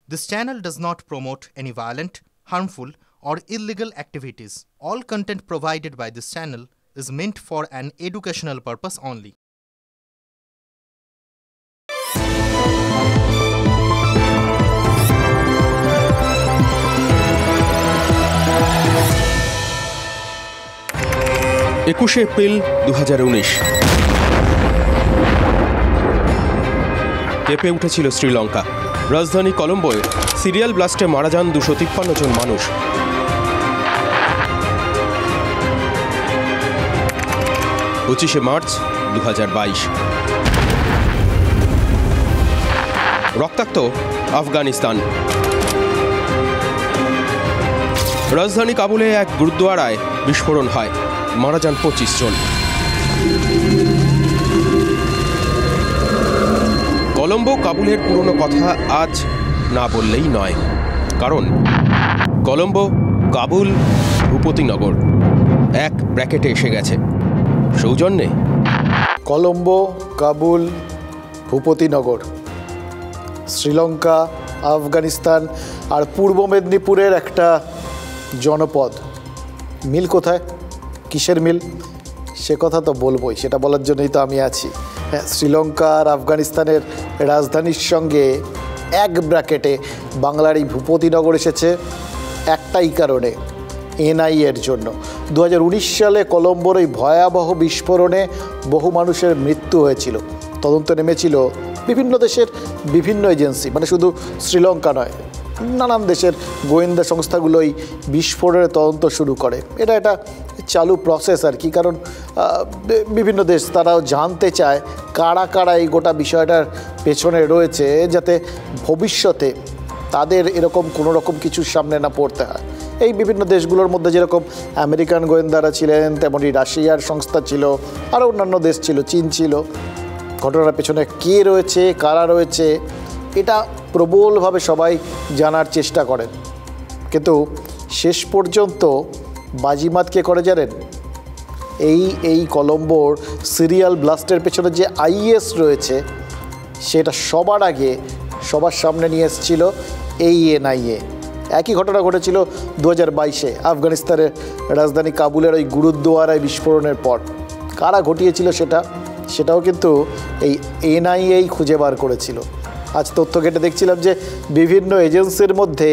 This channel does not promote any violent, harmful, or illegal activities. All content provided by this channel is meant for an educational purpose only. April 2019 কেঁপে উঠেছিল শ্রীলঙ্কা। রাজধানী কলম্বোয় serial ব্লাস্টে মারা যান 253 জন মানুষ। March 2022 রক্তাক্ত আফগানিস্তান। রাজধানী কাবুলে এক গুরুদ্বারায় বিস্ফোরণ হয়, মারা যান 25 জন। কলম্বো কাবুলের পুরনো কথা আজ না বললেই নয়, কারণ কলম্বো, কাবুল, ভূপতিনগর এক ব্র্যাকেটে এসে গেছে। সৌজন্যে কলম্বো, কাবুল, ভূপতিনগর, শ্রীলঙ্কা, আফগানিস্তান আর পূর্ব মেদিনীপুরের একটা জনপদ। মিল কোথায়, কিসের মিল, সে কথা তো বলবোই, সেটা বলার জন্যই তো আমি আছি। হ্যাঁ, শ্রীলঙ্কা আর আফগানিস্তানের রাজধানীর সঙ্গে এক ব্র্যাকেটে বাংলার এই ভূপতিনগর এসেছে একটাই কারণে, এনআইএর জন্য। 2019 সালে কলম্বোর এই ভয়াবহ বিস্ফোরণে বহু মানুষের মৃত্যু হয়েছিল। তদন্ত নেমেছিল বিভিন্ন দেশের বিভিন্ন এজেন্সি, মানে শুধু শ্রীলঙ্কা নয়, নানান দেশের গোয়েন্দা সংস্থাগুলোই বিস্ফোরণের তদন্ত শুরু করে। এটা চালু প্রসেস আর কি, কারণ বিভিন্ন দেশ তারাও জানতে চায় কারা কারা এই গোটা বিষয়টার পেছনে রয়েছে, যাতে ভবিষ্যতে তাদের এরকম কোনো রকম কিছুর সামনে না পড়তে হয়। এই বিভিন্ন দেশগুলোর মধ্যে যেরকম আমেরিকান গোয়েন্দারা ছিলেন, তেমনই রাশিয়ার সংস্থা ছিল, আরও অন্যান্য দেশ ছিল, চীন ছিল। ঘটনার পেছনে কে রয়েছে, কারা রয়েছে, এটা প্রবলভাবে সবাই জানার চেষ্টা করেন। কিন্তু শেষ পর্যন্ত বাজিমাত কে করে জানেন? এই কলম্বোর সিরিয়াল ব্লাস্টের পেছনে যে আইএস রয়েছে, সেটা সবার আগে সবার সামনে নিয়ে এসেছিল এই এনআইএ। একই ঘটনা ঘটেছিল 2022-এ আফগানিস্তানের রাজধানী কাবুলের ওই গুরুদ্বারায় বিস্ফোরণের পর। কারা ঘটিয়েছিল সেটাও কিন্তু এই এনআইএই খুঁজে বার করেছিল। আজ তথ্য ঘেটে দেখছিলাম যে বিভিন্ন এজেন্সির মধ্যে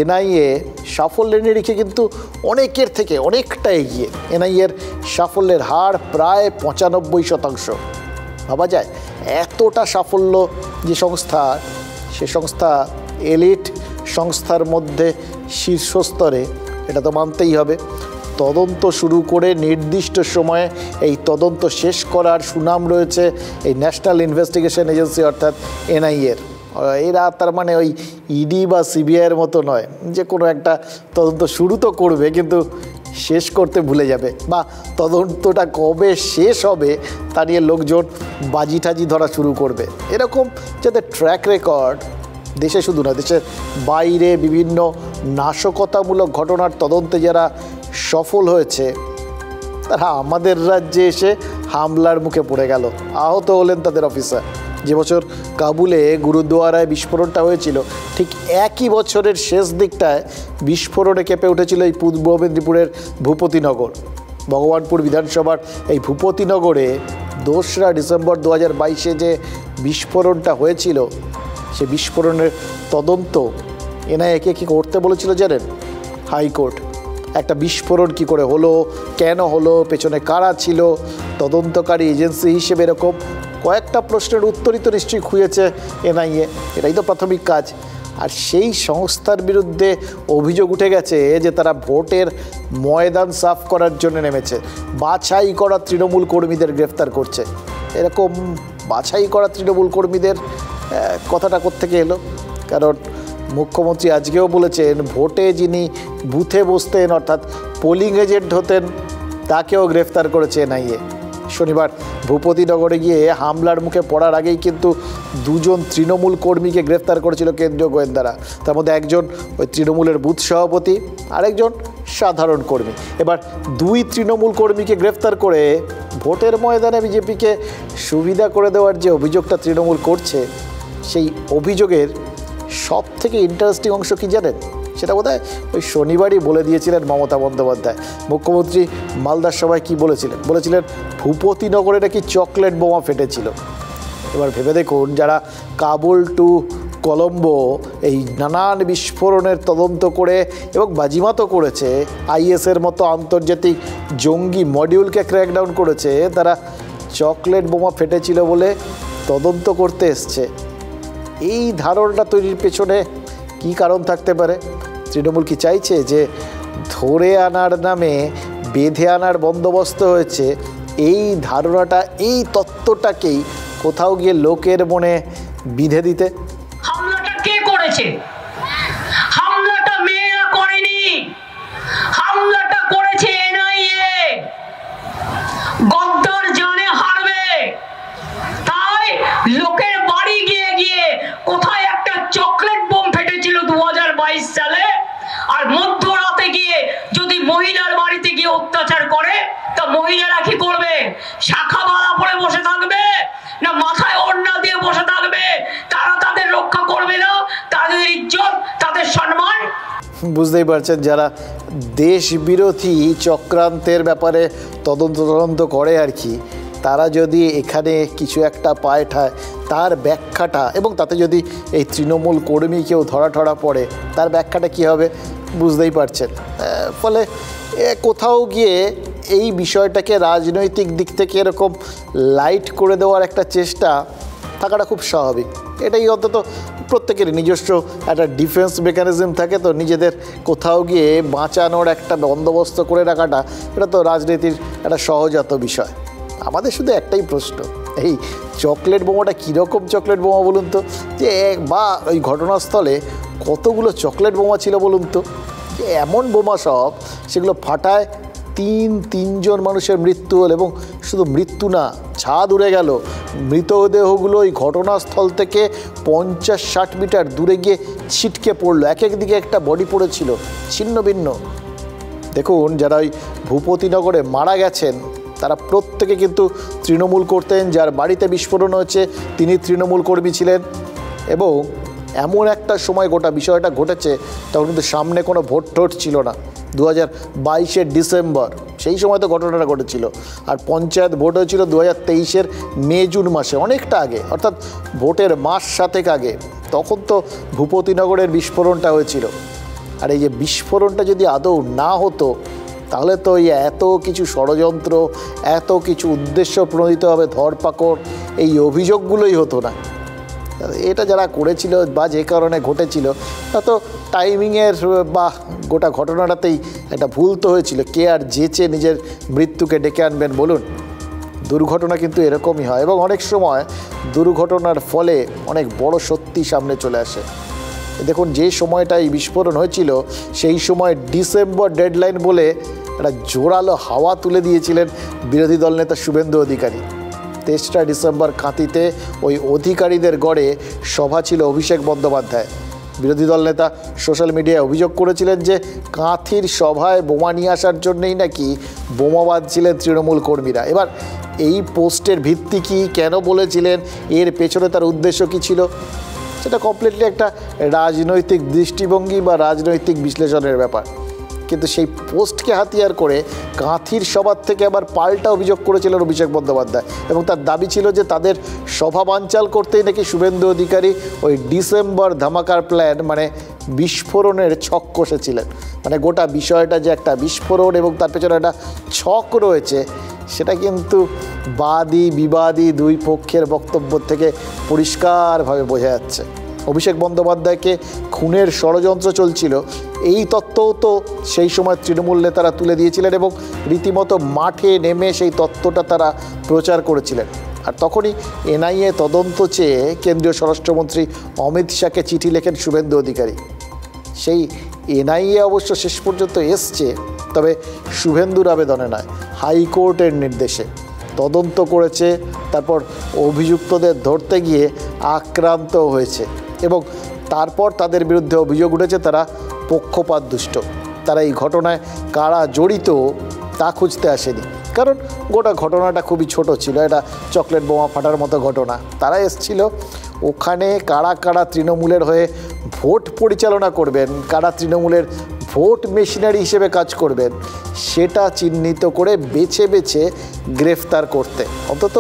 এনআইএ সাফল্যের নিরিখে কিন্তু অনেকের থেকে অনেকটা এগিয়ে। এনআইএর সাফল্যের হার প্রায় 95%। ভাবা যায় এতটা সাফল্য যে সংস্থা, সে সংস্থা এলিট সংস্থার মধ্যে শীর্ষস্তরে, এটা তো মানতেই হবে। তদন্ত শুরু করে নির্দিষ্ট সময়ে এই তদন্ত শেষ করার সুনাম রয়েছে এই ন্যাশনাল ইনভেস্টিগেশন এজেন্সি অর্থাৎ এনআইএর। এরা তার মানে ওই ইডি বা সিবিআইয়ের মতো নয় যে কোনো একটা তদন্ত শুরু তো করবে কিন্তু শেষ করতে ভুলে যাবে, বা তদন্তটা কবে শেষ হবে তা নিয়ে লোকজন বাজি ধরা শুরু করবে। এরকম যাতে ট্র্যাক রেকর্ড দেশে শুধু না, দেশের বাইরে বিভিন্ন নাশকতামূলক ঘটনার তদন্তে যারা সফল হয়েছে, তারা আমাদের রাজ্যে এসে হামলার মুখে পড়ে গেল, আহত হলেন তাদের অফিসার। যে বছর কাবুলে গুরুদ্বারায় বিস্ফোরণটা হয়েছিল, ঠিক একই বছরের শেষ দিকটায় বিস্ফোরণে কেঁপে উঠেছিল এই পূর্ব মেদিনীপুরের ভূপতিনগর। ভগবানপুর বিধানসভার এই ভূপতিনগরে 2রা ডিসেম্বর 2022-এ যে বিস্ফোরণটা হয়েছিল, সে বিস্ফোরণের তদন্ত এনআইএকে কী করতে বলেছিল জানেন? হাইকোর্ট। একটা বিস্ফোরণ কী করে হলো, কেন হলো, পেছনে কারা ছিল, তদন্তকারী এজেন্সি হিসেবে এরকম কয়েকটা প্রশ্নের উত্তরই তো নিশ্চয়ই খুঁজেছে এনআইএ। এটাই তো প্রাথমিক কাজ। আর সেই সংস্থার বিরুদ্ধে অভিযোগ উঠে গেছে যে তারা ভোটের ময়দান সাফ করার জন্য নেমেছে, বাছাই করা তৃণমূল কর্মীদের গ্রেফতার করছে। এরকম বাছাই করা তৃণমূল কর্মীদের কথাটা কোত্থেকে এলো? কারণ মুখ্যমন্ত্রী আজকেও বলেছেন ভোটে যিনি বুথে বসতেন অর্থাৎ পোলিং এজেন্ট হতেন, তাকেও গ্রেফতার করেছে এনআইএ। শনিবার ভূপতিনগরে গিয়ে হামলার মুখে পড়ার আগেই কিন্তু 2 জন তৃণমূল কর্মীকে গ্রেফতার করেছিল কেন্দ্রীয় গোয়েন্দারা। তার মধ্যে একজন ওই তৃণমূলের বুথ সভাপতি, আরেকজন সাধারণ কর্মী। এবার 2 তৃণমূল কর্মীকে গ্রেফতার করে ভোটের ময়দানে বিজেপিকে সুবিধা করে দেওয়ার যে অভিযোগটা তৃণমূল করছে, সেই অভিযোগের সব থেকে ইন্টারেস্টিং অংশ কী জানেন? সেটা বোধহয় ওই শনিবারই বলে দিয়েছিলেন মমতা বন্দ্যোপাধ্যায়। মুখ্যমন্ত্রী মালদার সভায় কী বলেছিলেন ভূপতিনগরে নাকি চকলেট বোমা ফেটেছিল। এবার ভেবে দেখুন, যারা কাবুল টু কলম্বো এই নানান বিস্ফোরণের তদন্ত করে এবং বাজিমাতও করেছে, আইএসের মতো আন্তর্জাতিক জঙ্গি মডিউলকে ক্র্যাকডাউন করেছে, তারা চকলেট বোমা ফেটেছিল বলে তদন্ত করতে এসছে। এই ধারণা তৈরির পেছনে কী কারণ থাকতে পারে? তৃণমূল কি চাইছে যে ধরে আনার নামে বেঁধে আনার বন্দোবস্ত হয়েছে, এই ধারণাটা, এই তত্ত্বটাকেই কোথাও গিয়ে লোকের মনে বিঁধে দিতে? হামলাটা কে করেছে? হামলাটা মেয়েরা করেনি, হামলাটা করেছে এনআইএ। গদ্দার জানে হারবে, তাই লোকের বাড়ি গিয়ে গিয়ে কোথায় একটা চকলেট বোম ফেটেছিল 2022 সালে, আর মধ্যরাতে গিয়ে যদি মহিলার বাড়িতে গিয়ে অত্যাচার করে, তা মহিলারা কি করবে? শাখা বালা পরে বসে থাকবে না মাথায় ওড়না দিয়ে বসে থাকবে? তারা তাদের রক্ষা করবে না, তাদের ইজ্জত, তাদের সম্মান? বুঝতেই পারছেন, যারা দেশ বিরোধী চক্রান্তের ব্যাপারে তদন্ত করে আর কি, তারা যদি এখানে কিছু একটা পায় ঠায়, তার ব্যাখ্যাটা, এবং তাতে যদি এই তৃণমূল কর্মী কেউ ধরা পড়ে, তার ব্যাখ্যাটা কী হবে বুঝতেই পারছেন। ফলে কোথাও গিয়ে এই বিষয়টাকে রাজনৈতিক দিক থেকে এরকম লাইট করে দেওয়ার একটা চেষ্টা থাকাটা খুব স্বাভাবিক। এটাই অন্তত প্রত্যেকেরই নিজস্ব একটা ডিফেন্স মেকানিজম থাকে, তো নিজেদের কোথাও গিয়ে বাঁচানোর একটা বন্দোবস্ত করে রাখাটা, এটা তো রাজনীতির একটা সহজাত বিষয়। আমাদের শুধু একটাই প্রশ্ন, এই চকলেট বোমাটা কীরকম চকলেট বোমা বলুন তো? যে বা ওই ঘটনাস্থলে কতগুলো চকলেট বোমা ছিল বলুন তো? যে এমন বোমা সব, সেগুলো ফাটায় তিনজন মানুষের মৃত্যু হল, এবং শুধু মৃত্যু না, ছাদ উড়ে গেল। মৃতদেহগুলো ওই ঘটনাস্থল থেকে 50-60 মিটার দূরে গিয়ে ছিটকে পড়লো, এক একদিকে একটা বডি পড়েছিল ছিন্ন ভিন্ন। দেখুন, যারা ওই ভূপতিনগরে মারা গেছেন তারা প্রত্যেকে কিন্তু তৃণমূল করতেন। যার বাড়িতে বিস্ফোরণ হয়েছে তিনি তৃণমূল কর্মী ছিলেন, এবং এমন একটা সময় গোটা বিষয়টা ঘটেছে, তখন কিন্তু সামনে কোনো ভোট ছিল না। 2022-এর ডিসেম্বর, সেই সময় তো ঘটনাটা ঘটেছিল। আর পঞ্চায়েত ভোট হয়েছিল 2023-এর মে-জুন মাসে, অনেকটা আগে, অর্থাৎ ভোটের মাস 7 আগে। তখন তো ভূপতিনগরের বিস্ফোরণটা হয়েছিল। আর এই যে বিস্ফোরণটা যদি আদৌ না হতো, তাহলে তো এই এত কিছু ষড়যন্ত্র, এত কিছু উদ্দেশ্য প্রণোদিতভাবে ধরপাকড়, এই অভিযোগগুলোই হতো না। এটা যারা করেছিল বা যে কারণে ঘটেছিল, তা তো টাইমিংয়ের বা গোটা ঘটনাটাতেই একটা ভুল তো হয়েছিল। কে আর যেচে নিজের মৃত্যুকে ডেকে আনবেন বলুন? দুর্ঘটনা কিন্তু এরকমই হয়, এবং অনেক সময় দুর্ঘটনার ফলে অনেক বড় সত্যি সামনে চলে আসে। দেখুন, যে সময়টা এই বিস্ফোরণ হয়েছিল, সেই সময় ডিসেম্বর ডেডলাইন বলে একটা জোরালো হাওয়া তুলে দিয়েছিলেন বিরোধী দলনেতা শুভেন্দু অধিকারী। 23 ডিসেম্বর কাঁথিতে ওই অধিকারীদের গড়ে সভা ছিল অভিষেক বন্দ্যোপাধ্যায়। বিরোধী দলনেতা সোশ্যাল মিডিয়ায় অভিযোগ করেছিলেন যে কাঁথির সভায় বোমা নিয়ে আসার জন্যই নাকি বোমা বাঁধছিলেন তৃণমূল কর্মীরা। এবার এই পোস্টের ভিত্তি কী, কেন বলেছিলেন, এর পেছনে তার উদ্দেশ্য কী ছিল, সেটা কমপ্লিটলি একটা রাজনৈতিক দৃষ্টিভঙ্গি বা রাজনৈতিক বিশ্লেষণের ব্যাপার। কিন্তু সেই পোস্টকে হাতিয়ার করে কাঁথির সভার থেকে আবার পাল্টা অভিযোগ করেছিলেন অভিষেক বন্দ্যোপাধ্যায়, এবং তার দাবি ছিল যে তাদের সভা বানচাল করতেই নাকি শুভেন্দু অধিকারী ওই ডিসেম্বর ধামাকার প্ল্যান, মানে বিস্ফোরণের ছক কষেছিলেন। মানে গোটা বিষয়টা যে একটা বিস্ফোরণ এবং তার পেছনে একটা ছক রয়েছে, সেটা কিন্তু বাদী বিবাদী দুই পক্ষের বক্তব্য থেকে পরিষ্কারভাবে বোঝা যাচ্ছে। অভিষেক বন্দ্যোপাধ্যায়কে খুনের ষড়যন্ত্র চলছিল, এই তত্ত্বও তো সেই সময় তৃণমূল নেতারা তুলে দিয়েছিলেন, এবং রীতিমতো মাঠে নেমে সেই তত্ত্বটা তারা প্রচার করেছিলেন। আর তখনই এনআইএ তদন্ত চেয়ে কেন্দ্রীয় স্বরাষ্ট্রমন্ত্রী অমিত শাহকে চিঠি লেখেন শুভেন্দু অধিকারী। সেই এনআইএ অবশ্য শেষ পর্যন্ত এসছে, তবে শুভেন্দুর আবেদনে নয়, হাইকোর্টের নির্দেশে তদন্ত করেছে। তারপর অভিযুক্তদের ধরতে গিয়ে আক্রান্ত হয়েছে, এবং তারপর তাদের বিরুদ্ধে অভিযোগ উঠেছে তারা পক্ষপাতদুষ্ট। তারা এই ঘটনায় কারা জড়িত তা খুঁজতে আসেনি, কারণ গোটা ঘটনাটা খুবই ছোট ছিল, এটা চকলেট বোমা ফাটার মতো ঘটনা। তারা এসেছিল ওখানে কারা কারা তৃণমূলের হয়ে ভোট পরিচালনা করবেন, কারা তৃণমূলের ভোট মেশিনারি হিসেবে কাজ করবেন, সেটা চিহ্নিত করে বেছে বেছে গ্রেফতার করতে। অন্তত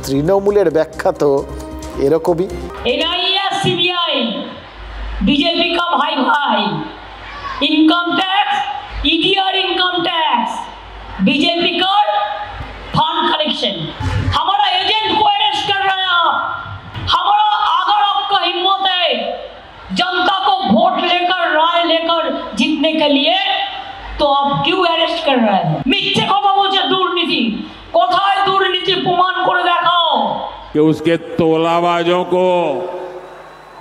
তৃণমূলের ব্যাখ্যা তো এরকমই। एनआईए सीबीआई बीजेपी का भाई भाई, इनकम टैक्स ईडी और इनकम टैक्स बीजेपी का फंड कलेक्शन, हमारा एजेंट को अरेस्ट कर रहे हैं आप। हमारा अगर आपका हिम्मत है जनता को वोट लेकर राय लेकर जीतने के लिए, तो आप क्यों अरेस्ट कर रहे हैं? मिथ्ये কথা বলছে দুর্নীতি, কোথায় দুর্নীতি প্রমাণ করে দেখাও। कि उसके तोलाबाजों को,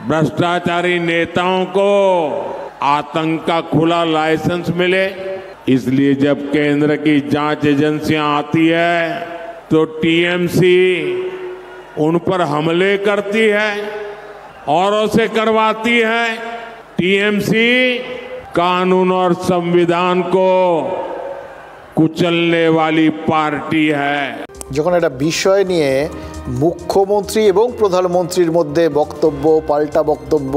भ्रष्टाचारी नेताओं को आतंक का खुला लाइसेंस मिले। इसलिए जब केंद्र की जांच एजेंसियां आती है तो टीएमसी उन पर हमले करती है, औरों से करवाती है। टीएमसी कानून और संविधान को कुचलने वाली पार्टी है। যখন একটা বিষয় নিয়ে মুখ্যমন্ত্রী এবং প্রধানমন্ত্রীর মধ্যে বক্তব্য, পাল্টা বক্তব্য,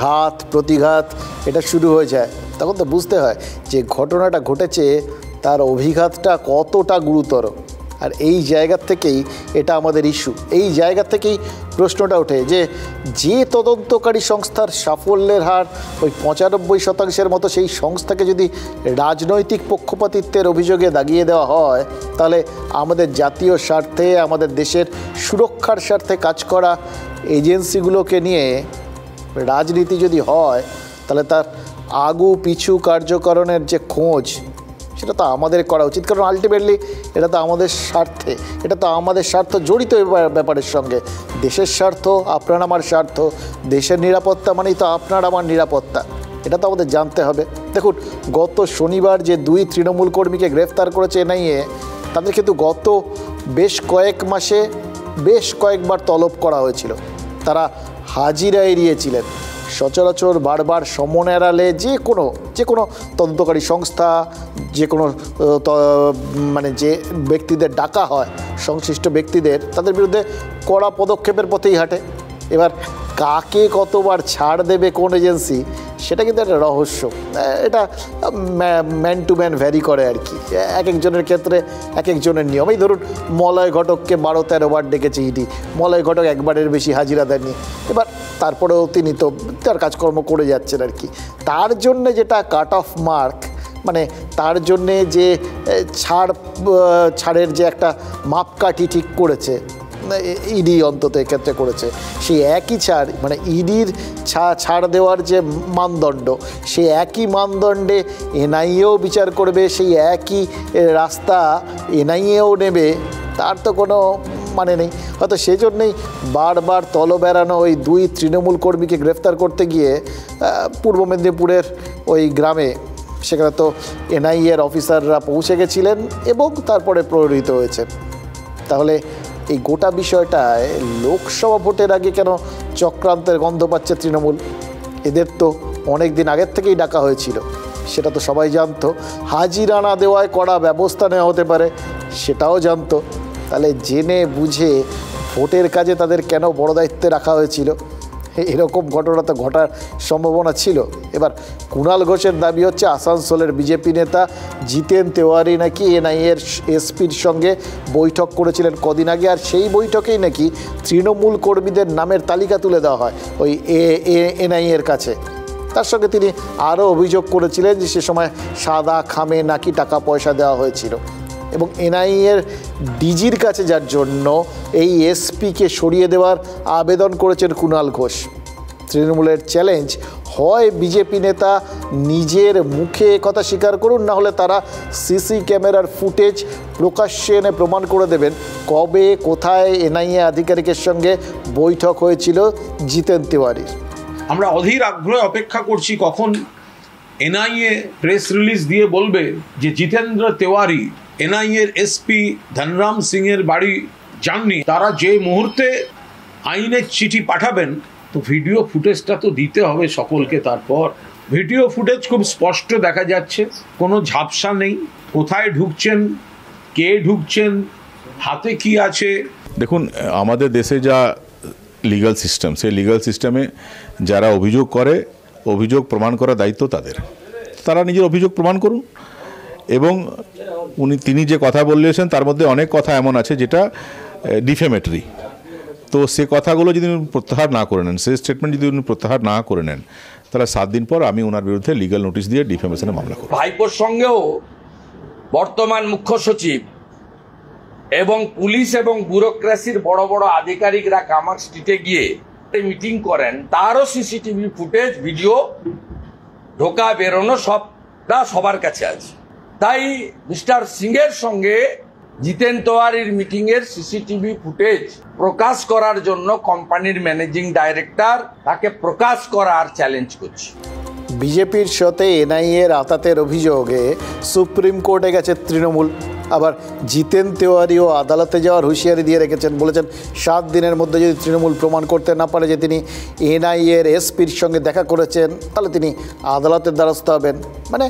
ঘাত প্রতিঘাত এটা শুরু হয়ে যায়, তখন তো বুঝতে হয় যে ঘটনাটা ঘটেছে তার অভিঘাতটা কতটা গুরুতর। আর এই জায়গা থেকেই এটা আমাদের ইস্যু, এই জায়গা থেকেই প্রশ্নটা ওঠে যে তদন্তকারী সংস্থার সাফল্যের হার ওই 95% মতো, সেই সংস্থাকে যদি রাজনৈতিক পক্ষপাতিত্বের অভিযোগে দাগিয়ে দেওয়া হয়, তাহলে আমাদের জাতীয় স্বার্থে, আমাদের দেশের সুরক্ষার স্বার্থে কাজ করা এজেন্সিগুলোকে নিয়ে রাজনীতি যদি হয়, তাহলে তার আগু পিছু কার্যকরণের যে খোঁজ, সেটা তো আমাদের করা উচিত। কারণ আলটিমেটলি এটা তো আমাদের স্বার্থে, এটা তো আমাদের স্বার্থ জড়িত ব্যাপারের সঙ্গে। দেশের স্বার্থ, আপনার আমার স্বার্থ, দেশের নিরাপত্তা মানেই তো আপনার আমার নিরাপত্তা, এটা তো আমাদের জানতে হবে। দেখুন, গত শনিবার যে 2 তৃণমূল কর্মীকে গ্রেফতার করেছে এনআইএ, তাদের কিন্তু গত বেশ কয়েক মাসে বেশ কয়েকবার তলব করা হয়েছিল। তারা হাজিরা এড়িয়েছিলেন। সচরাচর বারবার সমন এড়ালে যে কোনো তদন্তকারী সংস্থা, যে কোনো মানে যে ব্যক্তিদের ডাকা হয়, সংশ্লিষ্ট ব্যক্তিদের, তাদের বিরুদ্ধে কড়া পদক্ষেপের পথেই হাঁটে। এবার কাকে কতবার ছাড় দেবে কোন এজেন্সি, সেটা কিন্তু একটা রহস্য। এটা ম্যান টু ম্যান ভ্যারি করে আর কি, এক একজনের ক্ষেত্রে এক একজনের নিয়ম। এই ধরুন মলয় ঘটককে 12-13 বার ডেকেছে ইডি, মলয় ঘটক একবারের বেশি হাজিরা দেননি। এবার তারপরেও তিনি তো তার কাজকর্ম করে যাচ্ছেন আর কি। তার জন্যে যেটা কাট অফ মার্ক, মানে তার জন্যে যে ছাড়ের যে একটা মাপকাঠি ঠিক করেছে ইডি, অন্তত এক্ষেত্রে করেছে, সেই একই ছাড়, মানে ইডির ছাড় দেওয়ার যে মানদণ্ড, সেই একই মানদণ্ডে এনআইএও বিচার করবে, সেই একই রাস্তা এনআইএও নেবে, তার তো কোনো মানে নেই। হয়তো সেজন্যই বারবার তলব এড়ানো ওই 2 তৃণমূল কর্মীকে গ্রেফতার করতে গিয়ে পূর্ব মেদিনীপুরের ওই গ্রামে, সেখানে তো এনআইএর অফিসাররা পৌঁছে গেছিলেন এবং তারপরে প্রহরিত হয়েছে। তাহলে এই গোটা বিষয়টায় লোকসভা ভোটের আগে কেন চক্রান্তের গন্ধ পাচ্ছে তৃণমূল? এদের তো অনেক দিন আগের থেকেই ডাকা হয়েছিল, সেটা তো সবাই জানতো। হাজিরা না দেওয়ায় কড়া ব্যবস্থা নেওয়া হতে পারে, সেটাও জানতো। তাহলে জেনে বুঝে ভোটের কাজে তাদের কেন বড় দায়িত্বে রাখা হয়েছিল? এরকম ঘটনা তো ঘটার সম্ভাবনা ছিল। এবার কুণাল ঘোষের দাবি হচ্ছে আসানসোলের বিজেপি নেতা জিতেন তেওয়ারি নাকি এনআইএর এসপির সঙ্গে বৈঠক করেছিলেন কদিন আগে, আর সেই বৈঠকেই নাকি তৃণমূল কর্মীদের নামের তালিকা তুলে দেওয়া হয় ওই এনআইএর কাছে। তার সঙ্গে তিনি আরও অভিযোগ করেছিলেন যে সে সময় সাদা খামে নাকি টাকা পয়সা দেওয়া হয়েছিল। এবং এনআইএর ডিজির কাছে যার জন্য এই এসপিকে সরিয়ে দেওয়ার আবেদন করেছেন কুণাল ঘোষ। তৃণমূলের চ্যালেঞ্জ, হয় বিজেপি নেতা নিজের মুখে কথা স্বীকার করুন, না হলে তারা সিসি ক্যামেরার ফুটেজ প্রকাশ্যে এনে প্রমাণ করে দেবেন কবে কোথায় এনআইএ আধিকারিকের সঙ্গে বৈঠক হয়েছিল জিতেন তেওয়ারির। আমরা অধীর আগ্রহে অপেক্ষা করছি কখন এনআইএ প্রেস রিলিজ দিয়ে বলবে যে জিতেন্দ্র তেওয়ারি এনআইএর এসপি ধনরাম সিং এর বাড়ি যাননি। তারা যে মুহূর্তে আইনের চিঠি পাঠাবেন, তো ভিডিও ফুটেজটা তো দিতে হবে সকলকে। তারপর ভিডিও ফুটেজ খুব স্পষ্ট দেখা যাচ্ছে, কোনো ঝাপসা নেই, কোথায় ঢুকছেন, কে ঢুকছেন, হাতে কি আছে। দেখুন, আমাদের দেশে যা লিগ্যাল সিস্টেম, সেই লিগ্যাল সিস্টেমে যারা অভিযোগ করে, অভিযোগ প্রমাণ করার দায়িত্ব তাদের, তারা নিজের অভিযোগ প্রমাণ করুন। এবং তিনি যে কথা বলেছেন তার মধ্যে অনেক কথা এমন আছে যেটা ডিফেমেটরি, তো সে কথাগুলো যদি উনি প্রত্যাহার না করে নেন, সেই স্টেটমেন্ট যদি উনি প্রত্যাহার না করে নেন, তাহলে 7 দিন পর আমি ওনার বিরুদ্ধে লিগ্যাল নোটিশ দিয়ে ডিফেমেশনের মামলা করব। ভাইপোর সঙ্গেও বর্তমান মুখ্য সচিব এবং পুলিশ এবং ব্যুরোক্রেসির বড় বড় আধিকারিকরা কামার স্ট্রিটে গিয়ে মিটিং করেন, তারও সিসিটিভি ফুটেজ, ভিডিও, ঢোকা বেরোনো সবটা সবার কাছে আছে। তাই মিস্টার সিংয়ের সঙ্গে জিতেন তেওয়ারির মিটিং এর সিসিটিভি ফুটেজ প্রকাশ করার জন্য কোম্পানির ম্যানেজিং ডাইরেক্টর তাকে প্রকাশ করার চ্যালেঞ্জ করছে। বিজেপির সাথে এনআইএর আতাতের অভিযোগে সুপ্রিম কোর্টে গেছে তৃণমূল। আবার জিতেন তেওয়ারিও আদালতে যাওয়ার হুঁশিয়ারি দিয়ে রেখেছেন, বলেছেন 7 দিনের মধ্যে যদি তৃণমূল প্রমাণ করতে না পারে যে তিনি এনআইএর এসপির সঙ্গে দেখা করেছেন, তাহলে তিনি আদালতের দ্বারস্থ হবেন। মানে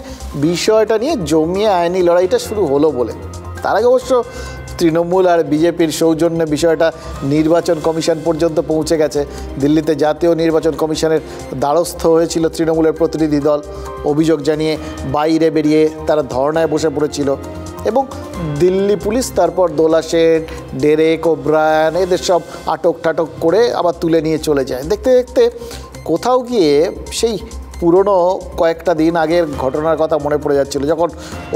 বিষয়টা নিয়ে জমিয়ে আইনি লড়াইটা শুরু হলো বলে। তার আগে অবশ্য তৃণমূল আর বিজেপির সৌজন্যে বিষয়টা নির্বাচন কমিশন পর্যন্ত পৌঁছে গেছে। দিল্লিতে জাতীয় নির্বাচন কমিশনের দ্বারস্থ হয়েছিল তৃণমূলের প্রতিনিধি দল। অভিযোগ জানিয়ে বাইরে বেরিয়ে তারা ধর্নায় বসে পড়েছিল এবং দিল্লি পুলিশ তারপর দোলা শেঠ, ডেরেক ওব্রায়ান এদের সব আটক টাটক করে আবার তুলে নিয়ে চলে যায়। দেখতে দেখতে কোথাও গিয়ে সেই পুরনো কয়েকটা দিন আগের ঘটনার কথা মনে পড়ে যাচ্ছিল, যখন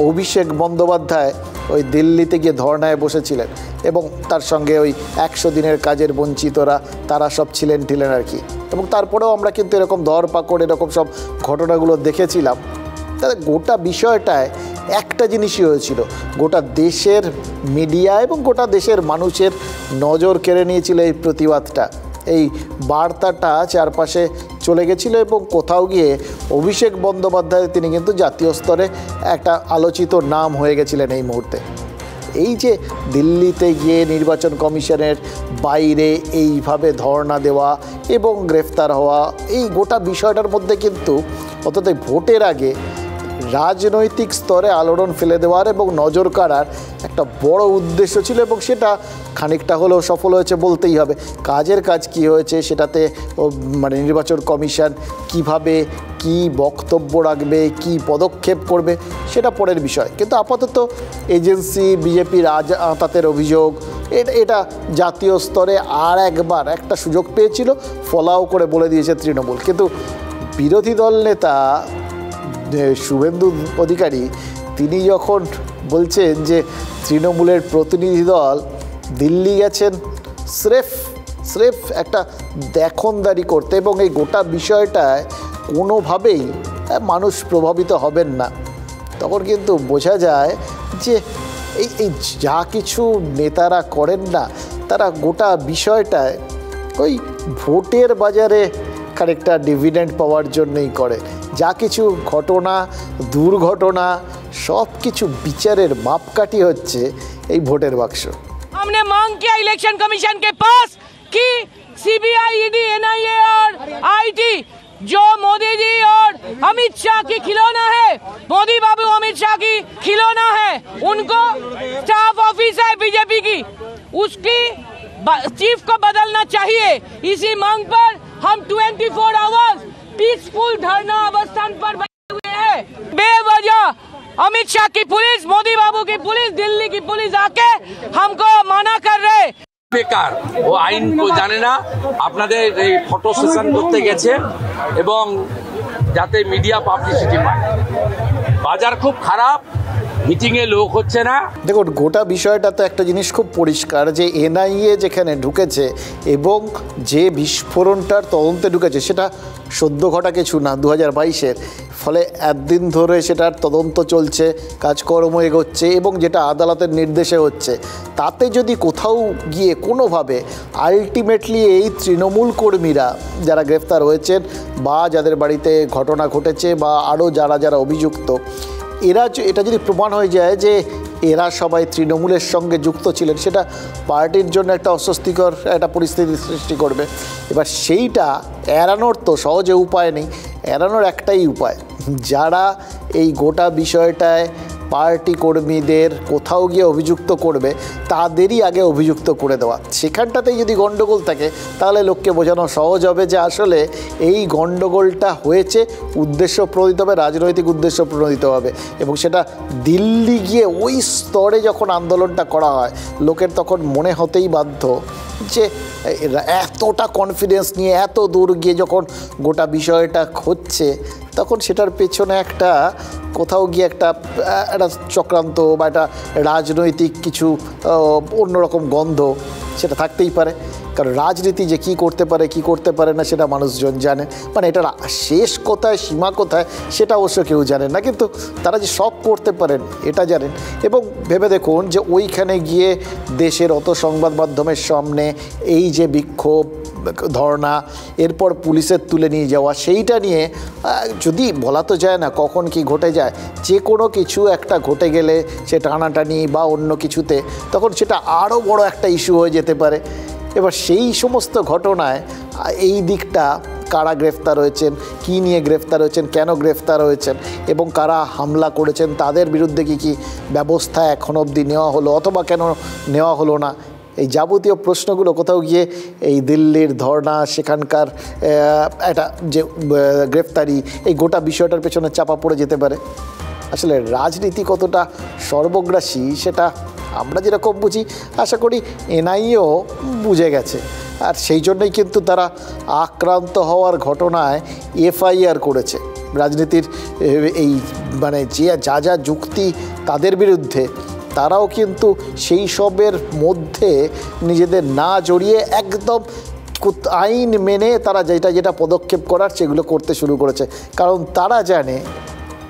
অভিষেক বন্দ্যোপাধ্যায় ওই দিল্লিতে গিয়ে ধর্নায় বসেছিলেন এবং তার সঙ্গে ওই 100 দিনের কাজের বঞ্চিতরা তারা সব ছিলেন আর কি। এবং তারপরেও আমরা কিন্তু এরকম ধরপাকড় এরকম সব ঘটনাগুলো দেখেছিলাম। তাহলে গোটা বিষয়টায় একটা জিনিসই হয়েছিল, গোটা দেশের মিডিয়া এবং গোটা দেশের মানুষের নজর কেড়ে নিয়েছিল এই প্রতিবাদটা। এই বার্তাটা চারপাশে চলে গেছিল এবং কোথাও গিয়ে অভিষেক বন্দ্যোপাধ্যায় তিনি কিন্তু জাতীয় স্তরে একটা আলোচিত নাম হয়ে গেছিলেন এই মুহূর্তে। এই যে দিল্লিতে গিয়ে নির্বাচন কমিশনের বাইরে এইভাবে ধর্ণা দেওয়া এবং গ্রেফতার হওয়া, এই গোটা বিষয়টার মধ্যে কিন্তু অন্তত ভোটের আগে রাজনৈতিক স্তরে আলোড়ন ফেলে দেওয়ার এবং নজর কাড়ার একটা বড় উদ্দেশ্য ছিল এবং সেটা খানিকটা হলেও সফল হয়েছে বলতেই হবে। কাজের কাজ কি হয়েছে সেটাতে মানে নির্বাচন কমিশন কিভাবে কি বক্তব্য রাখবে, কি পদক্ষেপ করবে সেটা পরের বিষয়। কিন্তু আপাতত এজেন্সি, বিজেপির আতাতের অভিযোগ, এটা জাতীয় স্তরে আর একবার একটা সুযোগ পেয়েছিল, ফলাও করে বলে দিয়েছে তৃণমূল। কিন্তু বিরোধী দল নেতা শুভেন্দু অধিকারী তিনি যখন বলছেন যে তৃণমূলের প্রতিনিধি দল দিল্লি গেছেন স্রেফ একটা দেখনদারি করতে এবং এই গোটা বিষয়টায় কোনোভাবেই মানুষ প্রভাবিত হবেন না, তখন কিন্তু বোঝা যায় যে এই যা কিছু নেতারা করেন না, তারা গোটা বিষয়টায় ওই ভোটের বাজারে খানিকটা ডিভিডেন্ড পাওয়ার জন্যই করে। যা কিছু ঘটনা, দুর্ঘটনা সব কিছু বিচারের মাপকাঠি হচ্ছে এই ভোটের বাক্স। हमने मांग किया इलेक्शन कमीशन के पास कि सीबीआई, ईडी, एनआईए और आईटी जो मोदी जी और अमित शाह की खिलौना है, मोदी बाबू अमित शाह की खिलौना है, उनको स्टाफ ऑफिस है बीजेपी की, उसकी चीफ को बदलना चाहिए। इसी मांग पर हम 24 आवर्स पीसफुल धरना अवस्थान पर बैठे हुए हैं। बेवजह अमित शाह की पुलिस, मोदी बाबू की पुलिस, दिल्ली की पुलिस आके हमको मना कर रहे। বেকার, ও আইন জানে না, আপনাদের এই ফটো সেশন করতে গেছে এবং যাতে মিডিয়া পাবলিসিটি পায়। বাজার খুব খারাপ, মিটিংয়ে লোক হচ্ছে না। দেখুন গোটা বিষয়টা তো একটা জিনিস খুব পরিষ্কার যে এনআইএ যেখানে ঢুকেছে এবং যে বিস্ফোরণটার তদন্তে ঢুকেছে সেটা সদ্য ঘটা কিছু না, 2022-এর। ফলে একদিন ধরে সেটার তদন্ত চলছে, কাজকর্ম এগোচ্ছে এবং যেটা আদালতের নির্দেশে হচ্ছে, তাতে যদি কোথাও গিয়ে কোনোভাবে আলটিমেটলি এই তৃণমূল কর্মীরা যারা গ্রেফতার হয়েছেন বা যাদের বাড়িতে ঘটনা ঘটেছে বা আরও যারা অভিযুক্ত, এটা যদি প্রমাণ হয়ে যায় যে এরা সবাই তৃণমূলের সঙ্গে যুক্ত ছিলেন, সেটা পার্টির জন্য একটা অস্বস্তিকর একটা পরিস্থিতি সৃষ্টি করবে। এবার সেইটা এড়ানোর তো সহজে উপায় নেই, এড়ানোর একটাই উপায়, যারা এই গোটা বিষয়টায় পার্টি কর্মীদের কোথাও গিয়ে অভিযুক্ত করবে তাদেরই আগে অভিযুক্ত করে দেওয়া। সেখানটাতেই যদি গণ্ডগোল থাকে তাহলে লোককে বোঝানো সহজ হবে যে আসলে এই গণ্ডগোলটা হয়েছে উদ্দেশ্য প্রণোদিত হবে, রাজনৈতিক উদ্দেশ্য প্রণোদিত হবে। এবং সেটা দিল্লি গিয়ে ওই স্তরে যখন আন্দোলনটা করা হয় লোকের তখন মনে হতেই বাধ্য যে এতটা কনফিডেন্স নিয়ে এত দূর গিয়ে যখন গোটা বিষয়টা হচ্ছে তখন সেটার পেছনে একটা কোথাও গিয়ে একটা চক্রান্ত বা একটা রাজনৈতিক কিছু অন্যরকম গন্ধ সেটা থাকতেই পারে। কারণ রাজনীতি যে কী করতে পারে কী করতে পারে না সেটা মানুষজন জানে, মানে এটার শেষ কোথায় সীমা কোথায় সেটা অবশ্য কেউ জানেন না, কিন্তু তারা যে সব করতে পারেন এটা জানেন। এবং ভেবে দেখুন যে ওইখানে গিয়ে দেশের অত সংবাদ মাধ্যমের সামনে এই যে বিক্ষোভ ধর্ণা এরপর পুলিশের তুলে নিয়ে যাওয়া, সেইটা নিয়ে যদি বলা তো যায় না কখন কি ঘটে যায়, যে কোনো কিছু একটা ঘটে গেলে সে টানাটানি বা অন্য কিছুতে তখন সেটা আরও বড় একটা ইস্যু হয়ে যেতে পারে। এবার সেই সমস্ত ঘটনায় এই দিকটা কারা গ্রেফতার হয়েছেন, কী নিয়ে গ্রেফতার হয়েছেন, কেন গ্রেফতার হয়েছেন এবং কারা হামলা করেছেন তাদের বিরুদ্ধে কী ব্যবস্থা এখন অবধি নেওয়া হলো অথবা কেন নেওয়া হলো না, এই যাবতীয় প্রশ্নগুলো কোথাও গিয়ে এই দিল্লির ধর্ণা সেখানকার একটা যে গ্রেফতারি এই গোটা বিষয়টার পেছনে চাপা পড়ে যেতে পারে। আসলে রাজনীতি কতটা সর্বগ্রাসী সেটা আমরা যেরকম বুঝি আশা করি এনআইএও বুঝে গেছে, আর সেই জন্যই কিন্তু তারা আক্রান্ত হওয়ার ঘটনায় এফআইআর করেছে। রাজনীতির এই মানে যে যা যা যুক্তি তাদের বিরুদ্ধে তারাও কিন্তু সেই সবের মধ্যে নিজেদের না জড়িয়ে একদম আইন মেনে তারা যেটা পদক্ষেপ করার সেগুলো করতে শুরু করেছে। কারণ তারা জানে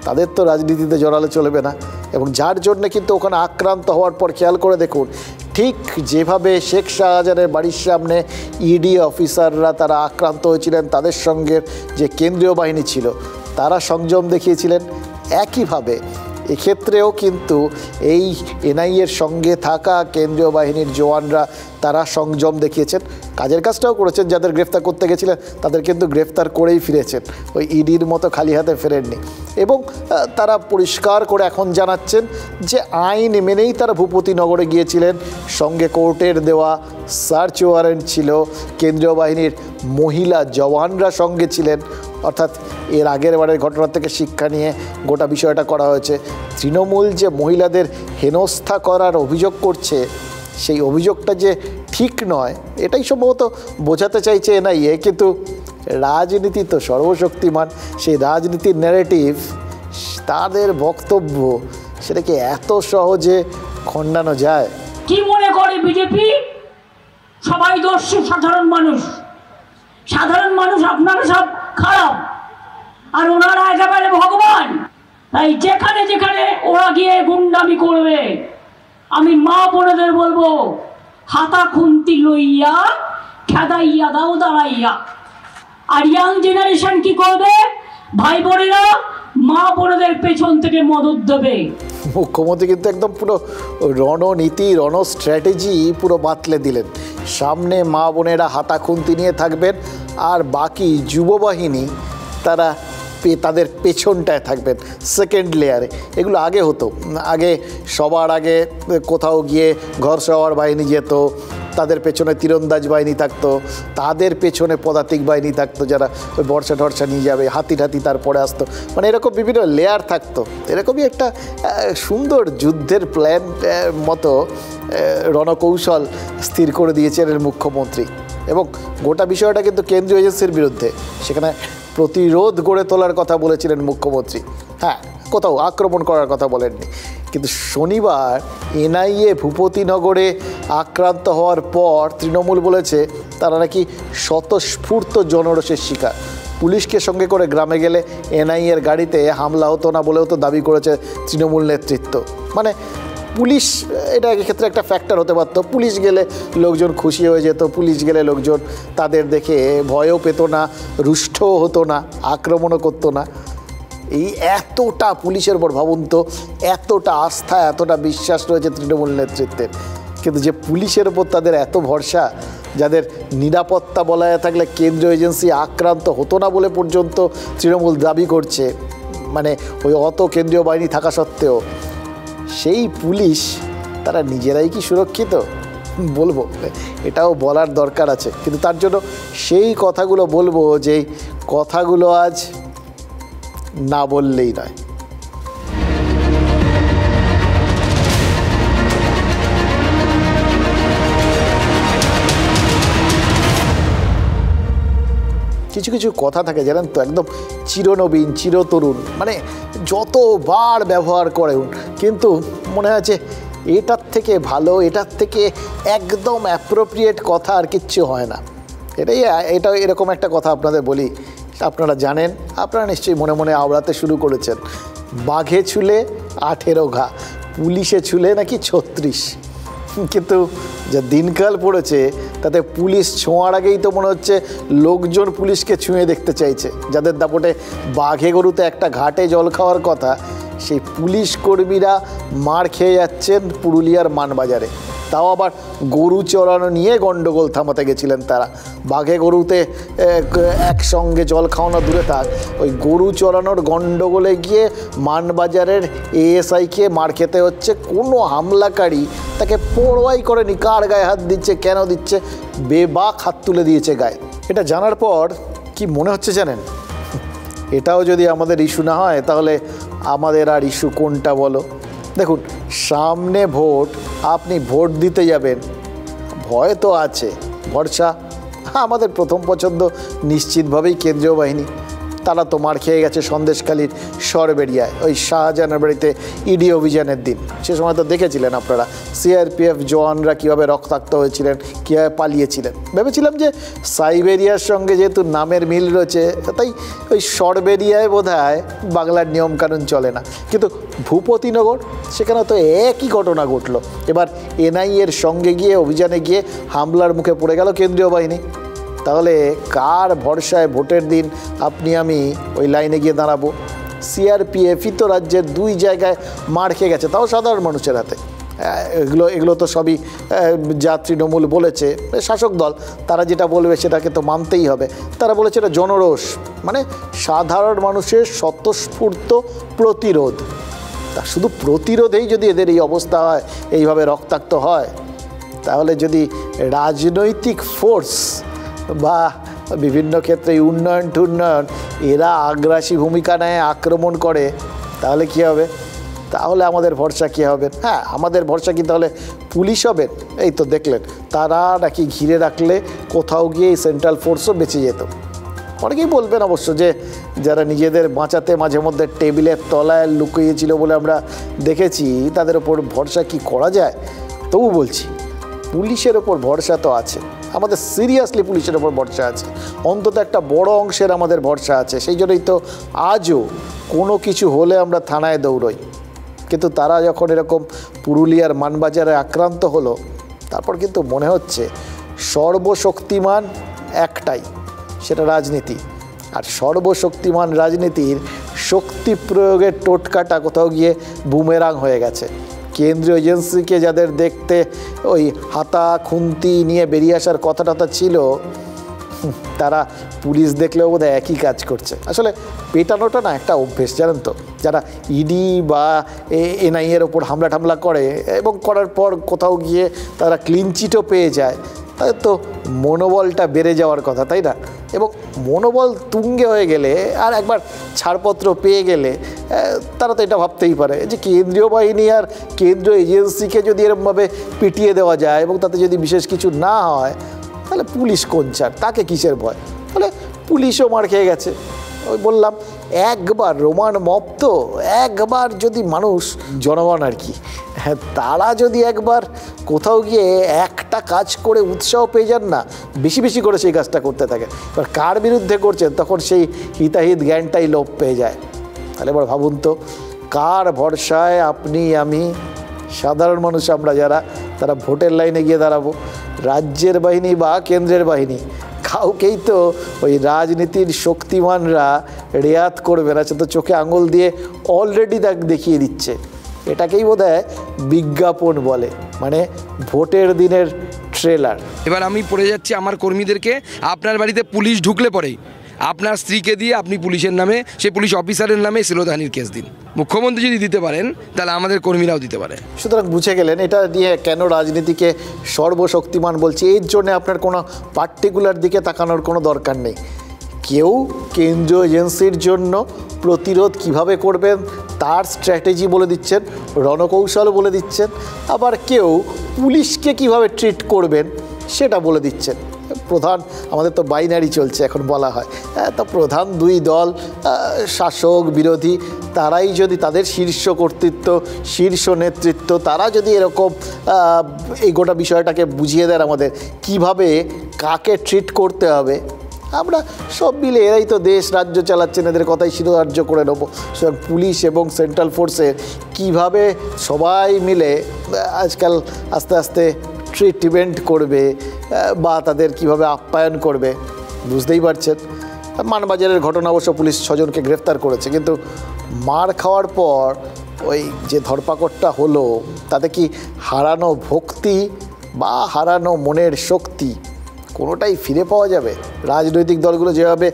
তাদের তো রাজনীতিতে জড়ালে চলবে না, এবং যার জন্য কিন্তু ওখানে আক্রান্ত হওয়ার পর খেয়াল করে দেখুন ঠিক যেভাবে শেখ শাহজাহানের বাড়ির সামনে ইডি অফিসাররা তারা আক্রান্ত হয়েছিলেন, তাদের সঙ্গে যে কেন্দ্রীয় বাহিনী ছিল তারা সংযম দেখিয়েছিলেন, একইভাবে এক্ষেত্রেও কিন্তু এই এনআইএর সঙ্গে থাকা কেন্দ্রীয় বাহিনীর জওয়ানরা তারা সংযম দেখিয়েছেন, কাজের কাজটাও করেছেন। যাদের গ্রেফতার করতে গেছিলেন তাদের কিন্তু গ্রেফতার করেই ফিরেছেন, ওই ইডির মতো খালি হাতে ফেরেননি। এবং তারা পরিষ্কার করে এখন জানাচ্ছেন যে আইন মেনেই তারা ভূপতিনগরে গিয়েছিলেন, সঙ্গে কোর্টের দেওয়া সার্চ ওয়ারেন্ট ছিল, কেন্দ্রীয় বাহিনীর মহিলা জওয়ানরা সঙ্গে ছিলেন, অর্থাৎ এর আগের বারের ঘটনা থেকে শিক্ষা নিয়ে গোটা বিষয়টা করা হয়েছে। তৃণমূল যে মহিলাদের হেনস্থা করার অভিযোগ করছে সেই অভিযোগটা যে ঠিক নয় এটাই সম্ভবত বোঝাতে চাইছে এনআইএ, কিন্তু রাজনীতি তো সর্বশক্তিমান, সেই রাজনীতির ন্যারেটিভ তাদের বক্তব্য সেটাকে এত সহজে খণ্ডানো যায়? কি মনে করে বিজেপি সবাই দস্যু, সাধারণ মানুষ আপনারা সব খারাপ আর ওনারা একেবারে ভগবান। তাই যেখানে যেখানে ওরা গিয়ে গুন্ডামি করবে আমি মা বোনেদের বলবো হাতা খুন্তি লইয়া খেদাইয়া দাও দাঁড়াইয়া। আর ইয়াং জেনারেশন কি করবে? ভাই বোনেরা মা বোনেদের পেছন থেকে মদত দেবে। মুখ্যমন্ত্রী কিন্তু একদম পুরো রণনীতি স্ট্র্যাটেজি পুরো বাতলে দিলেন। সামনে মা বোনেরা হাতা খুন্তি নিয়ে থাকবেন আর বাকি যুববাহিনী তারা তাদের পেছনটায় থাকবেন সেকেন্ড লেয়ারে। এগুলো আগে হতো, আগে সবার আগে কোথাও গিয়ে ঘর সওয়ার বাহিনী যেত, তাদের পেছনে তীরন্দাজ বাহিনী থাকতো, তাদের পেছনে পদাতিক বাহিনী থাকতো যারা ওই বর্ষা টর্ষা নিয়ে যাবে, হাতি তারপরে আসতো, মানে এরকম বিভিন্ন লেয়ার থাকতো। এরকমই একটা সুন্দর যুদ্ধের প্ল্যান মতো রণকৌশল স্থির করে দিয়েছেন এর মুখ্যমন্ত্রী। এবং গোটা বিষয়টা কিন্তু কেন্দ্রীয় এজেন্সির বিরুদ্ধে, সেখানে প্রতিরোধ গড়ে তোলার কথা বলেছিলেন মুখ্যমন্ত্রী, হ্যাঁ কোথাও আক্রমণ করার কথা বলেননি। কিন্তু শনিবার এনআইএ ভূপতিনগরে আক্রান্ত হওয়ার পর তৃণমূল বলেছে তারা নাকি স্বতঃস্ফূর্ত জনরোষের শিকার। পুলিশকে সঙ্গে করে গ্রামে গেলে এনআইএর গাড়িতে হামলা হতো না বলেও তো দাবি করেছে তৃণমূল নেতৃত্ব। মানে পুলিশ এটা এক্ষেত্রে একটা ফ্যাক্টর হতে পারত, পুলিশ গেলে লোকজন খুশি হয়ে যেত, পুলিশ গেলে লোকজন তাদের দেখে ভয়ও পেত না, রুষ্টও হতো না, আক্রমণও করতো না। এই এতটা পুলিশের উপর ভাবুন তো, এতটা আস্থা এতটা বিশ্বাস রয়েছে তৃণমূল নেতৃত্বের, কিন্তু যে পুলিশের উপর তাদের এত ভরসা, যাদের নিরাপত্তা বলায় থাকলে কেন্দ্রীয় এজেন্সি আক্রান্ত হতো না বলে পর্যন্ত তৃণমূল দাবি করছে, মানে ওই অত কেন্দ্রীয় বাহিনী থাকা সত্ত্বেও সেই পুলিশ তারা নিজেরাই কি সুরক্ষিত বলবো, এটাও বলার দরকার আছে। কিন্তু তার জন্য সেই কথাগুলো বলবো, যেই কথাগুলো আজ না বললেই নয়। কিছু কিছু কথা থাকে জানেন তো, একদম চিরনবীন চিরতরুণ, মানে যতবার ব্যবহার করেন কিন্তু মনে আছে এটার থেকে ভালো, এটার থেকে একদম অ্যাপ্রোপ্রিয়েট কথা আর কিচ্ছু হয় না। এটা এরকম একটা কথা আপনাদের বলি, আপনারা জানেন, আপনারা নিশ্চয়ই মনে মনে আওড়াতে শুরু করেছেন, বাঘে ছুলে 18 ঘা, পুলিশে ছুলে নাকি 36। কিন্তু যা দিনকাল পড়েছে তাতে পুলিশ ছোঁয়ার আগেই তো মনে হচ্ছে লোকজন পুলিশকে ছুঁয়ে দেখতে চাইছে। যাদের দাপটে বাঘে গরুতে একটা ঘাটে জল খাওয়ার কথা, সেই পুলিশ কর্মীরা মার খেয়ে যাচ্ছেন পুরুলিয়ার মানবাজারে। তাও আবার গরু চড়ানো নিয়ে গণ্ডগোল থামাতে গেছিলেন তারা। বাঘে গরুতে একসঙ্গে জল খাওয়ানো দূরে থাক, ওই গরু চড়ানোর গণ্ডগোলে গিয়ে মানবাজারের এএসআইকে মার খেতে হচ্ছে। কোনো হামলাকারী তাকে পরোয়াই করেনি কার গায়ে হাত দিচ্ছে, কেন দিচ্ছে, বেবাক হাত তুলে দিয়েছে গায়ে। এটা জানার পর কি মনে হচ্ছে জানেন, এটাও যদি আমাদের ইস্যু না হয় তাহলে আমাদের আর ইস্যু কোনটা বলো? দেখুন, সামনে ভোট, আপনি ভোট দিতে যাবেন, ভয় তো আছে, ভরসা। আমাদের প্রথম পছন্দ নিশ্চিতভাবেই কেন্দ্রীয় বাহিনী। তারা তো মার খেয়ে গেছে সন্দেশখালীর সরবেরিয়ায়, ওই শাহজাহানের বাড়িতে ইডি অভিযানের দিন। সে সময় তো দেখেছিলেন আপনারা সিআরপিএফ জওয়ানরা কীভাবে রক্তাক্ত হয়েছিলেন, কীভাবে পালিয়েছিলেন। ভেবেছিলাম যে সাইবেরিয়ার সঙ্গে যেহেতু নামের মিল রয়েছে, তাই ওই সরবেরিয়ায় বোধহয় বাংলার নিয়মকানুন চলে না। কিন্তু ভূপতিনগর, সেখানে তো একই ঘটনা ঘটল। এবার এনআইএর সঙ্গে গিয়ে অভিযানে গিয়ে হামলার মুখে পড়ে গেল কেন্দ্রীয় বাহিনী। তাহলে কার ভরসায় ভোটের দিন আপনি আমি ওই লাইনে গিয়ে দাঁড়াবো? সিআরপিএফই তো রাজ্যের 2 জায়গায় মার খেয়ে গেছে, তাও সাধারণ মানুষের হাতে। এগুলো তো সবই যা তৃণমূল বলেছে, শাসক দল, তারা যেটা বলবে সেটাকে তো মানতেই হবে। তারা বলেছে এটা জনরোষ, মানে সাধারণ মানুষের স্বতঃস্ফূর্ত প্রতিরোধ। তা শুধু প্রতিরোধেই যদি এদের এই অবস্থা হয়, এইভাবে রক্তাক্ত হয়, তাহলে যদি রাজনৈতিক ফোর্স বা বিভিন্ন ক্ষেত্রে উন্নয়ন টুন্নয়ন এরা আগ্রাসী ভূমিকা নেয়, আক্রমণ করে, তাহলে কী হবে? তাহলে আমাদের ভরসা কী হবে? হ্যাঁ, আমাদের ভরসা কি তাহলে পুলিশ হবে? এই তো দেখলেন, তারা নাকি ঘিরে রাখলে কোথাও গিয়ে সেন্ট্রাল ফোর্সও বেঁচে যেত। অনেকেই বলবেন অবশ্য যে যারা নিজেদের বাঁচাতে মাঝে মধ্যে টেবিলের তলায় লুকিয়েছিল বলে আমরা দেখেছি, তাদের ওপর ভরসা কি করা যায়? তবু বলছি, পুলিশের ওপর ভরসা তো আছে, আমাদের সিরিয়াসলি পুলিশের ওপর ভরসা আছে, অন্তত একটা বড় অংশের আমাদের ভরসা আছে। সেই জন্যই তো আজও কোনো কিছু হলে আমরা থানায় দৌড়ই। কিন্তু তারা যখন এরকম পুরুলিয়ার মানবাজারে আক্রান্ত হলো, তারপর কিন্তু মনে হচ্ছে সর্বশক্তিমান একটাই, সেটা রাজনীতি। আর সর্বশক্তিমান রাজনীতির শক্তি প্রয়োগের টোটকাটা কোথাও গিয়ে বুমেরাং হয়ে গেছে। কেন্দ্রীয় এজেন্সিকে যাদের দেখতে ওই হাতা খুন্তি নিয়ে বেরিয়ে আসার কথাটা ছিল, তারা পুলিশ দেখলেও বোধহয় একই কাজ করছে। আসলে পেটানোটা না একটা অভ্যেস, জানেন তো। যারা ইডি বা এনআইএর ওপর হামলা টামলা করে এবং করার পর কোথাও গিয়ে তারা ক্লিন চিটও পেয়ে যায়, তাদের তো মনোবলটা বেড়ে যাওয়ার কথা, তাই না? এবং মনোবল তুঙ্গে হয়ে গেলে আর একবার ছাড়পত্র পেয়ে গেলে তারা তো এটা ভাবতেই পারে যে কেন্দ্রীয় বাহিনী আর কেন্দ্রীয় এজেন্সিকে যদি এরকমভাবে পিটিয়ে দেওয়া যায় এবং তাতে যদি বিশেষ কিছু না হয়, তাহলে পুলিশ কোন ছাড়, তাকে কিসের ভয়? তাহলে পুলিশও মার খেয়ে গেছে। ওই বললাম, একবার রোমান মব তো, একবার যদি মানুষ, জনগণ আর কি, হ্যাঁ, তারা যদি একবার কোথাও গিয়ে একটা কাজ করে উৎসাহ পেয়ে যান না, বেশি বেশি করে সেই কাজটা করতে থাকে। এবার কার বিরুদ্ধে করছেন, তখন সেই হিতাহিত জ্ঞানটাই লোপ পেয়ে যায়। তাহলে এবার ভাবুন তো, কার ভরসায় আপনি আমি সাধারণ মানুষ আমরা যারা, তারা ভোটের লাইনে গিয়ে দাঁড়াবো? রাজ্যের বাহিনী বা কেন্দ্রের বাহিনী, কাউকেই তো ওই রাজনীতির শক্তিমানরা রেয়াত করবে না, সে তো চোখে আঙুল দিয়ে অলরেডি দেখিয়ে দিচ্ছে। এটাকেই বোধহয় বিজ্ঞাপন বলে, মানে ভোটের দিনের ট্রেলার। এবার আমি পড়ে যাচ্ছি আমার কর্মীদেরকে, আপনার বাড়িতে পুলিশ ঢুকলে পরেই আপনার স্ত্রীকে দিয়ে আপনি পুলিশের নামে, সেই পুলিশ অফিসারের নামে শ্লীলতাহানির কেস দিন। মুখ্যমন্ত্রী যদি দিতে পারেন তাহলে আমাদের কর্মীরাও দিতে পারে। সুতরাং বুঝে গেলেন এটা নিয়ে কেন রাজনীতিকে সর্বশক্তিমান বলছে। এর জন্য আপনার কোনো পার্টিকুলার দিকে তাকানোর কোনো দরকার নেই। কেউ কেন্দ্রীয় এজেন্সির জন্য প্রতিরোধ কিভাবে করবেন তার স্ট্র্যাটেজি বলে দিচ্ছেন, রণকৌশল বলে দিচ্ছেন, আবার কেউ পুলিশকে কিভাবে ট্রিট করবেন সেটা বলে দিচ্ছেন। প্রধান, আমাদের তো বাইনারি চলছে এখন বলা হয়, তো প্রধান দুই দল শাসক বিরোধী, তারাই যদি তাদের শীর্ষ কর্তৃত্ব শীর্ষ নেতৃত্ব তারা যদি এরকম এই গোটা বিষয়টাকে বুঝিয়ে দেন আমাদের কিভাবে কাকে ট্রিট করতে হবে, আমরা সব মিলে এরাই তো দেশ রাজ্য চালাচ্ছেন, এদের কথাই শিরোধার্য করে নেবো। সুতরাং পুলিশ এবং সেন্ট্রাল ফোর্সের কীভাবে সবাই মিলে আজকাল আস্তে আস্তে ট্রিটমেন্ট করবে বা তাদের কিভাবে আপ্যায়ন করবে বুঝতেই পারছেন। মানবাজারের ঘটনা অবশ্য পুলিশ 6 জনকে গ্রেফতার করেছে, কিন্তু মার খাওয়ার পর ওই যে ধরপাকড়টা হলো তাতে কি হারানো ভক্তি বা হারানো মনের শক্তি কোনোটাই ফিরে পাওয়া যাবে? রাজনৈতিক দলগুলো যেভাবে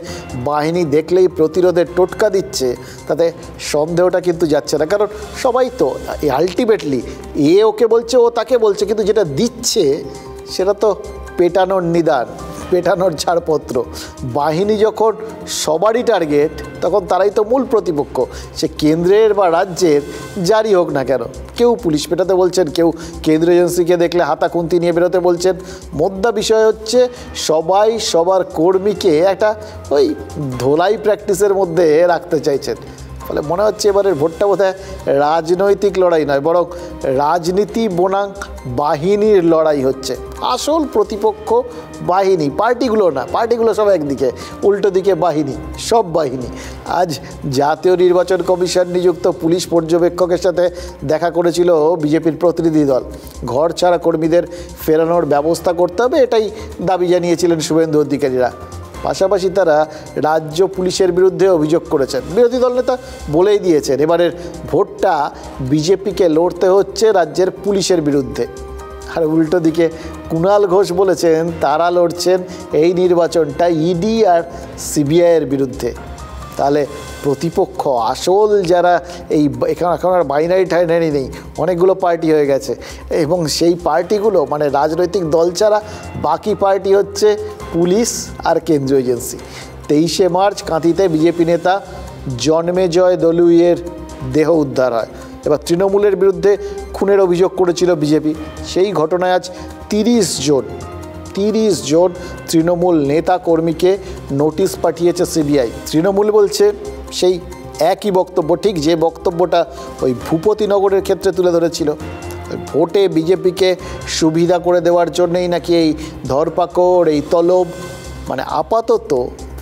বাহিনী দেখলেই প্রতিরোধের টোটকা দিচ্ছে তাতে সন্দেহটা কিন্তু যাচ্ছে না, কারণ সবাই তো আলটিমেটলি ওকে বলছে ও তাকে বলছে, কিন্তু যেটা দিচ্ছে সেটা তো পেটানোর নিদান, পেটানোর ছাড়পত্র। বাহিনী যখন সবারই টার্গেট তখন তারাই তো মূল প্রতিপক্ষ, সে কেন্দ্রের বা রাজ্যের যারই হোক না কেন। কেউ পুলিশ পেটাতে বলছেন, কেউ কেন্দ্রীয় এজেন্সিকে দেখলে হাতা খুন্তি নিয়ে বেরোতে বলছেন। মোদ্দা বিষয় হচ্ছে সবাই সবার কর্মীকে একটা ওই ধোলাই প্র্যাকটিসের মধ্যে রাখতে চাইছেন। ফলে মনে হচ্ছে এবারের ভোটটা বোধহয় রাজনৈতিক লড়াই নয়, বরং রাজনীতি বনাম বাহিনীর লড়াই হচ্ছে। আসল প্রতিপক্ষ বাহিনী, পার্টিগুলো না, পার্টিগুলো সব একদিকে, উল্টো দিকে বাহিনী, সব বাহিনী। আজ জাতীয় নির্বাচন কমিশন নিযুক্ত পুলিশ পর্যবেক্ষকের সাথে দেখা করেছিল বিজেপির প্রতিনিধি দল। ঘর ছাড়া কর্মীদের ফেরানোর ব্যবস্থা করতে হবে, এটাই দাবি জানিয়েছিলেন শুভেন্দু অধিকারীরা। পাশাপাশি তারা রাজ্য পুলিশের বিরুদ্ধে অভিযোগ করেছেন। বিরোধী দল নেতা বলেই দিয়েছেন এবারের ভোটটা বিজেপিকে লড়তে হচ্ছে রাজ্যের পুলিশের বিরুদ্ধে। আর উল্টো দিকে কুণাল ঘোষ বলেছেন তারা লড়ছেন এই নির্বাচনটা ইডি আর সিবিআইয়ের বিরুদ্ধে। তাহলে প্রতিপক্ষ আসল যারা এই এখন আর বাইনারি ঠাইনারি নেই, অনেকগুলো পার্টি হয়ে গেছে, এবং সেই পার্টিগুলো মানে রাজনৈতিক দল ছাড়া বাকি পার্টি হচ্ছে পুলিশ আর কেন্দ্রীয় এজেন্সি। 23শে মার্চ কাঁথিতে বিজেপি নেতা জন্মেজয় দলুইয়ের দেহ উদ্ধার হয়। এবার তৃণমূলের বিরুদ্ধে খুনের অভিযোগ করেছিল বিজেপি, সেই ঘটনায় আজ 30 জন তৃণমূল নেতা কর্মীকে নোটিশ পাঠিয়েছে সিবিআই। তৃণমূল বলছে সেই একই বক্তব্য, ঠিক যে বক্তব্যটা ওই ভূপতিনগরের ক্ষেত্রে তুলে ধরেছিল। ভোটে বিজেপিকে সুবিধা করে দেওয়ার জন্যই নাকি এই ধরপাকড়, এই তলব। মানে আপাতত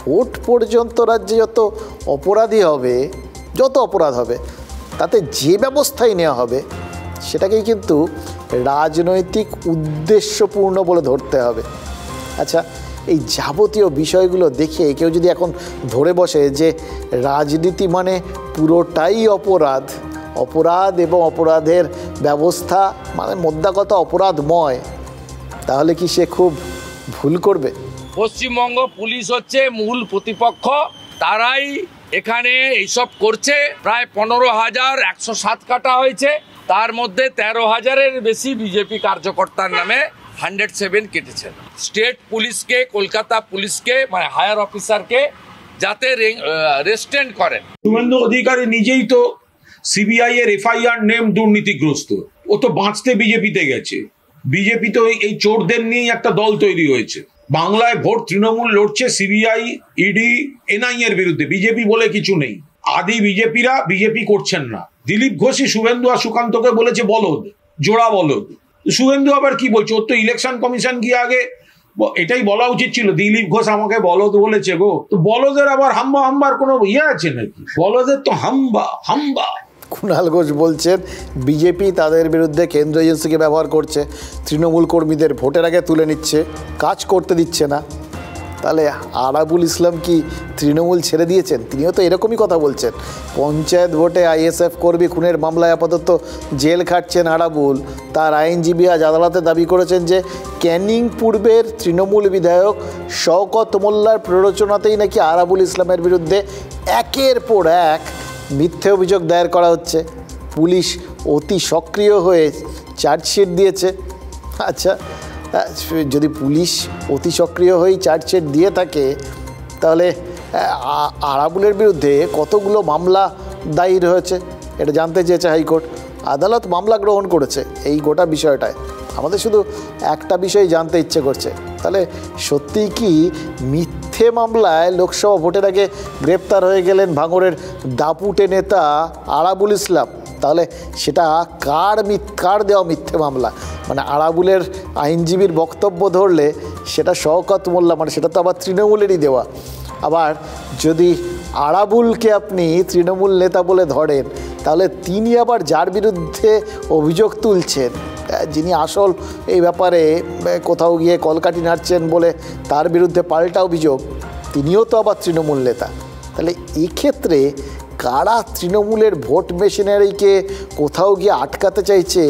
ভোট পর্যন্ত রাজ্যে যত অপরাধ হবে তাতে যে ব্যবস্থাই নেওয়া হবে সেটাকেই কিন্তু রাজনৈতিক উদ্দেশ্যপূর্ণ বলে ধরতে হবে। আচ্ছা, এই যাবতীয় বিষয়গুলো দেখে কেউ যদি এখন ধরে বসে যে রাজনীতি মানে পুরোটাই অপরাধ এবং অপরাধের ব্যবস্থা মানে মোদ্দা কথা অপরাধময়, তাহলে কি সে খুব ভুল করবে? পশ্চিমবঙ্গ পুলিশ হচ্ছে মূল প্রতিপক্ষ, তারাই এখানে এইসব করছে। প্রায় 15,107 কাটা হয়েছে, তার মধ্যে 13,000-এর বেশি বিজেপি কার্যকর্তার নামে 107 কেটেছেন। স্টেট পুলিশকে, কলকাতা পুলিশকে মানে হায়ার অফিসারকে যাতে রেস্টেন্ড করেন। শুভেন্দু অধিকারী নিজেই তো সিবিআই এর এফআইআর নেম দুর্নীতিগ্রস্ত, ও তো বাঁচতে বিজেপিতে গেছে। বিজেপি তো এই চোরদের নিয়েই একটা দল তৈরি হয়েছে। বাংলায় ভোট তৃণমূল লড়ছে সিবিআই, ইডি, এনআই এর বিরুদ্ধে, বিজেপি বলে কিছু নেই। আদি বিজেপিরা বিজেপি করছেন না। দিলীপ ঘোষই শুভেন্দু আর সুকান্তকে বলেছে বলদ, জোড়া বলদ। শুভেন্দু আবার কি বলছে, ওর তো ইলেকশন কমিশন গিয়ে আগে এটাই বলা উচিত ছিল, দিলীপ ঘোষ আমাকে বলদ বলেছে গো। তো বলদের আবার হাম্বার কোনো আছে নাকি? বলদের তো হাম্বা। কুণাল ঘোষ বলছেন বিজেপি তাদের বিরুদ্ধে কেন্দ্র এজেন্সিকে ব্যবহার করছে, তৃণমূল কর্মীদের ভোটের আগে তুলে নিচ্ছে, কাজ করতে দিচ্ছে না। তাহলে আরাবুল ইসলাম কি তৃণমূল ছেড়ে দিয়েছেন? তিনিও তো এরকমই কথা বলছেন। পঞ্চায়েত ভোটে আইএসএফ কর্মী খুনের মামলায় আপাতত জেল খাটছেন আরাবুল। তার আইনজীবী আজ আদালতে দাবি করেছেন যে ক্যানিং পূর্বের তৃণমূল বিধায়ক শওকত মোল্লার প্ররোচনাতেই নাকি আরাবুল ইসলামের বিরুদ্ধে একের পর এক মিথ্যে অভিযোগ দায়ের করা হচ্ছে। পুলিশ অতি সক্রিয় হয়ে চার্জশিট দিয়েছে। আচ্ছা, যদি পুলিশ অতি সক্রিয় হয়েই চার্জশিট দিয়ে থাকে তাহলে আরাবুলের বিরুদ্ধে কতগুলো মামলা দায়ের হয়েছে এটা জানতে চেয়েছে হাইকোর্ট। আদালত মামলা গ্রহণ করেছে এই গোটা বিষয়টায়। আমাদের শুধু একটা বিষয় জানতে ইচ্ছে করছে, তাহলে সত্যিই কি মিথ্যে মামলায় লোকসভা ভোটের আগে গ্রেপ্তার হয়ে গেলেন ভাঙড়ের দাপুটে নেতা আরাবুল ইসলাম? তাহলে সেটা কার দেওয়া মিথ্যে মামলা? মানে আরাবুলের আইনজীবীর বক্তব্য ধরলে সেটা শওকত মোল্লা, মানে সেটা তো আবার তৃণমূলেরই দেওয়া। আবার যদি আরাবুলকে আপনি তৃণমূল নেতা বলে ধরেন তাহলে তিনি আবার যার বিরুদ্ধে অভিযোগ তুলছেন, যিনি আসল এই ব্যাপারে কোথাও গিয়ে কলকাঠি নাড়ছেন বলে তার বিরুদ্ধে পাল্টা অভিযোগ, তিনিও তো আবার তৃণমূল নেতা। তাহলে এক্ষেত্রে কারা তৃণমূলের ভোট মেশিনারিকে কোথাও গিয়ে আটকাতে চাইছে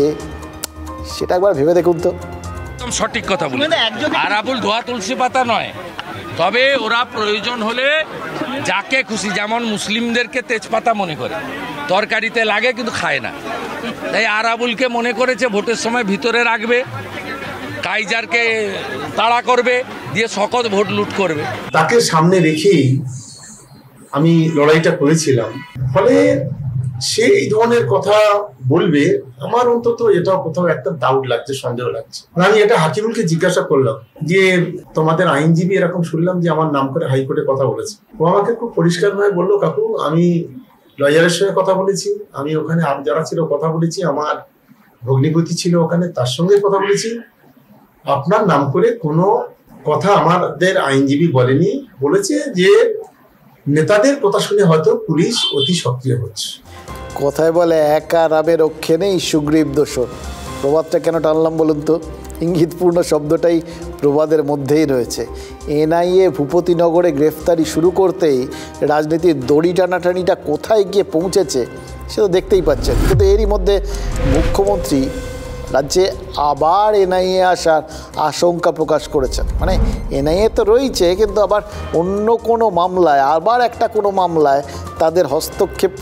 সেটা একবার ভেবে দেখুন তো। একদম সঠিক কথা বলে, আরাবুল ধোয়া তুলসী পাতা নয়। তবে ওরা প্রয়োজন হলে যাকে খুশি, যেমন মুসলিমদেরকে তেজপাতা মনে করে, তরকারিতে লাগে কিন্তু খায় না, তাই আরাবুলকে মনে করেছে ভোটের সময় ভিতরে রাখবে, কাইজারকে তাড়া করবে, দিয়ে শকত ভোট লুট করবে। তাকে সামনে রেখেই আমি লড়াইটা করেছিলাম। ফলে সে এই ধরনের কথা বলবে, আমার অন্তত এটা কোথাও একটা ডাউট লাগছে, সন্দেহ লাগছে। আমি এটা হাকিমুলকে জিজ্ঞাসা করলাম যে তোমাদের আইনজীবী এরকম শুনলাম যে আমার নাম করে হাইকোর্টে কথা বলেছে। ও আমাকে খুব পরিষ্কারভাবে বললো, কাকু আমি লয়ারের সঙ্গে কথা বলেছি, আমি ওখানে যারা ছিল কথা বলেছি, আমার ভগ্নিপতি ছিল ওখানে, তার সঙ্গে কথা বলেছি, আপনার নাম করে কোনো কথা আমাদের আইনজীবী বলেনি। বলেছে যে নেতাদের কথা শুনে হয়তো পুলিশ অতি সক্রিয় হচ্ছে। কথায় বলে একা রাবে রক্ষে নেই সুগ্রীব দোষর। প্রবাদটা কেন টানলাম বলুন তো? ইঙ্গিতপূর্ণ শব্দটাই প্রবাদের মধ্যেই রয়েছে। এনআইএ ভূপতিনগরে গ্রেফতারি শুরু করতেই রাজনীতির দড়ি টানাটানিটা কোথায় গিয়ে পৌঁছেছে সেটা দেখতেই পাচ্ছেন। কিন্তু এরই মধ্যে মুখ্যমন্ত্রী রাজ্যে আবার এনআইএ আসার আশঙ্কা প্রকাশ করেছেন। মানে এনআইএ তো রয়েছে, কিন্তু আবার অন্য কোনো মামলায়, আবার একটা কোনো মামলায় তাদের হস্তক্ষেপ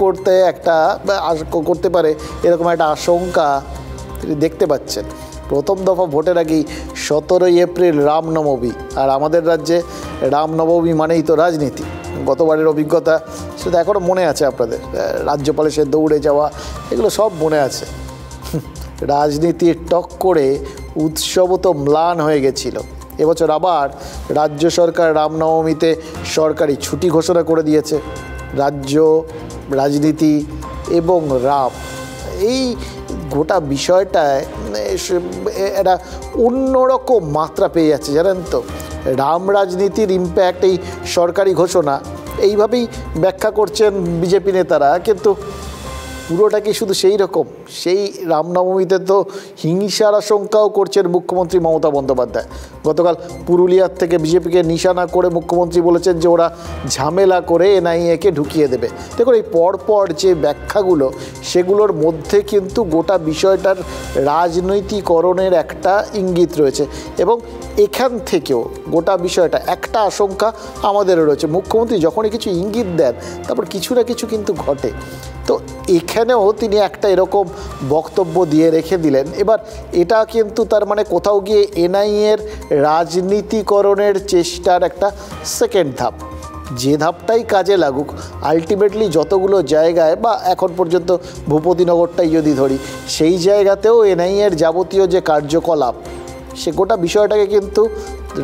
করতে পারে এরকম একটা আশঙ্কা তিনি দেখতে পাচ্ছেন। প্রথম দফা ভোটের আগেই 17ই এপ্রিল রামনবমী, আর আমাদের রাজ্যে রামনবমী মানেই তো রাজনীতি। গতবারের অভিজ্ঞতা সেটা এখনও মনে আছে আপনাদের, রাজ্যপালের সে দৌড়ে যাওয়া, এগুলো সব মনে আছে। রাজনীতির টক করে উৎসব তো ম্লান হয়ে গেছিল। এবছর আবার রাজ্য সরকার রামনবমীতে সরকারি ছুটি ঘোষণা করে দিয়েছে। রাজ্য, রাজনীতি এবং রাম, এই গোটা বিষয়টায় একটা অন্যরকম মাত্রা পেয়ে যাচ্ছে, জানেন তো। রাম রাজনীতির ইম্প্যাক্ট এই সরকারি ঘোষণা এইভাবেই ব্যাখ্যা করছেন বিজেপি নেতারা, কিন্তু পুরোটা কি শুধু সেই রকম? সেই রামনবমীতে তো হিংসার আশঙ্কাও করছেন মুখ্যমন্ত্রী মমতা বন্দ্যোপাধ্যায়। গতকাল পুরুলিয়ার থেকে বিজেপিকে নিশানা করে মুখ্যমন্ত্রী বলেছেন যে ওরা ঝামেলা করে এনআইএকে ঢুকিয়ে দেবে। দেখুন, এই পরপর যে ব্যাখ্যাগুলো, সেগুলোর মধ্যে কিন্তু গোটা বিষয়টার রাজনৈতিকরণের একটা ইঙ্গিত রয়েছে, এবং এখান থেকেও গোটা বিষয়টা একটা আশঙ্কা আমাদেরও রয়েছে। মুখ্যমন্ত্রী যখনই কিছু ইঙ্গিত দেন তারপর কিছু না কিছু কিন্তু ঘটে। তো এখানেও তিনি একটা এরকম বক্তব্য দিয়ে রেখে দিলেন। এবার এটা কিন্তু তার মানে কোথাও গিয়ে এনআইএর রাজনীতিকরণের চেষ্টার একটা সেকেন্ড ধাপ। যে ধাপটাই কাজে লাগুক, আলটিমেটলি যতগুলো জায়গায়, বা এখন পর্যন্ত ভূপতিনগরটাই যদি ধরি, সেই জায়গাতেও এনআইএর যাবতীয় যে কার্যকলাপ, সে গোটা বিষয়টাকে কিন্তু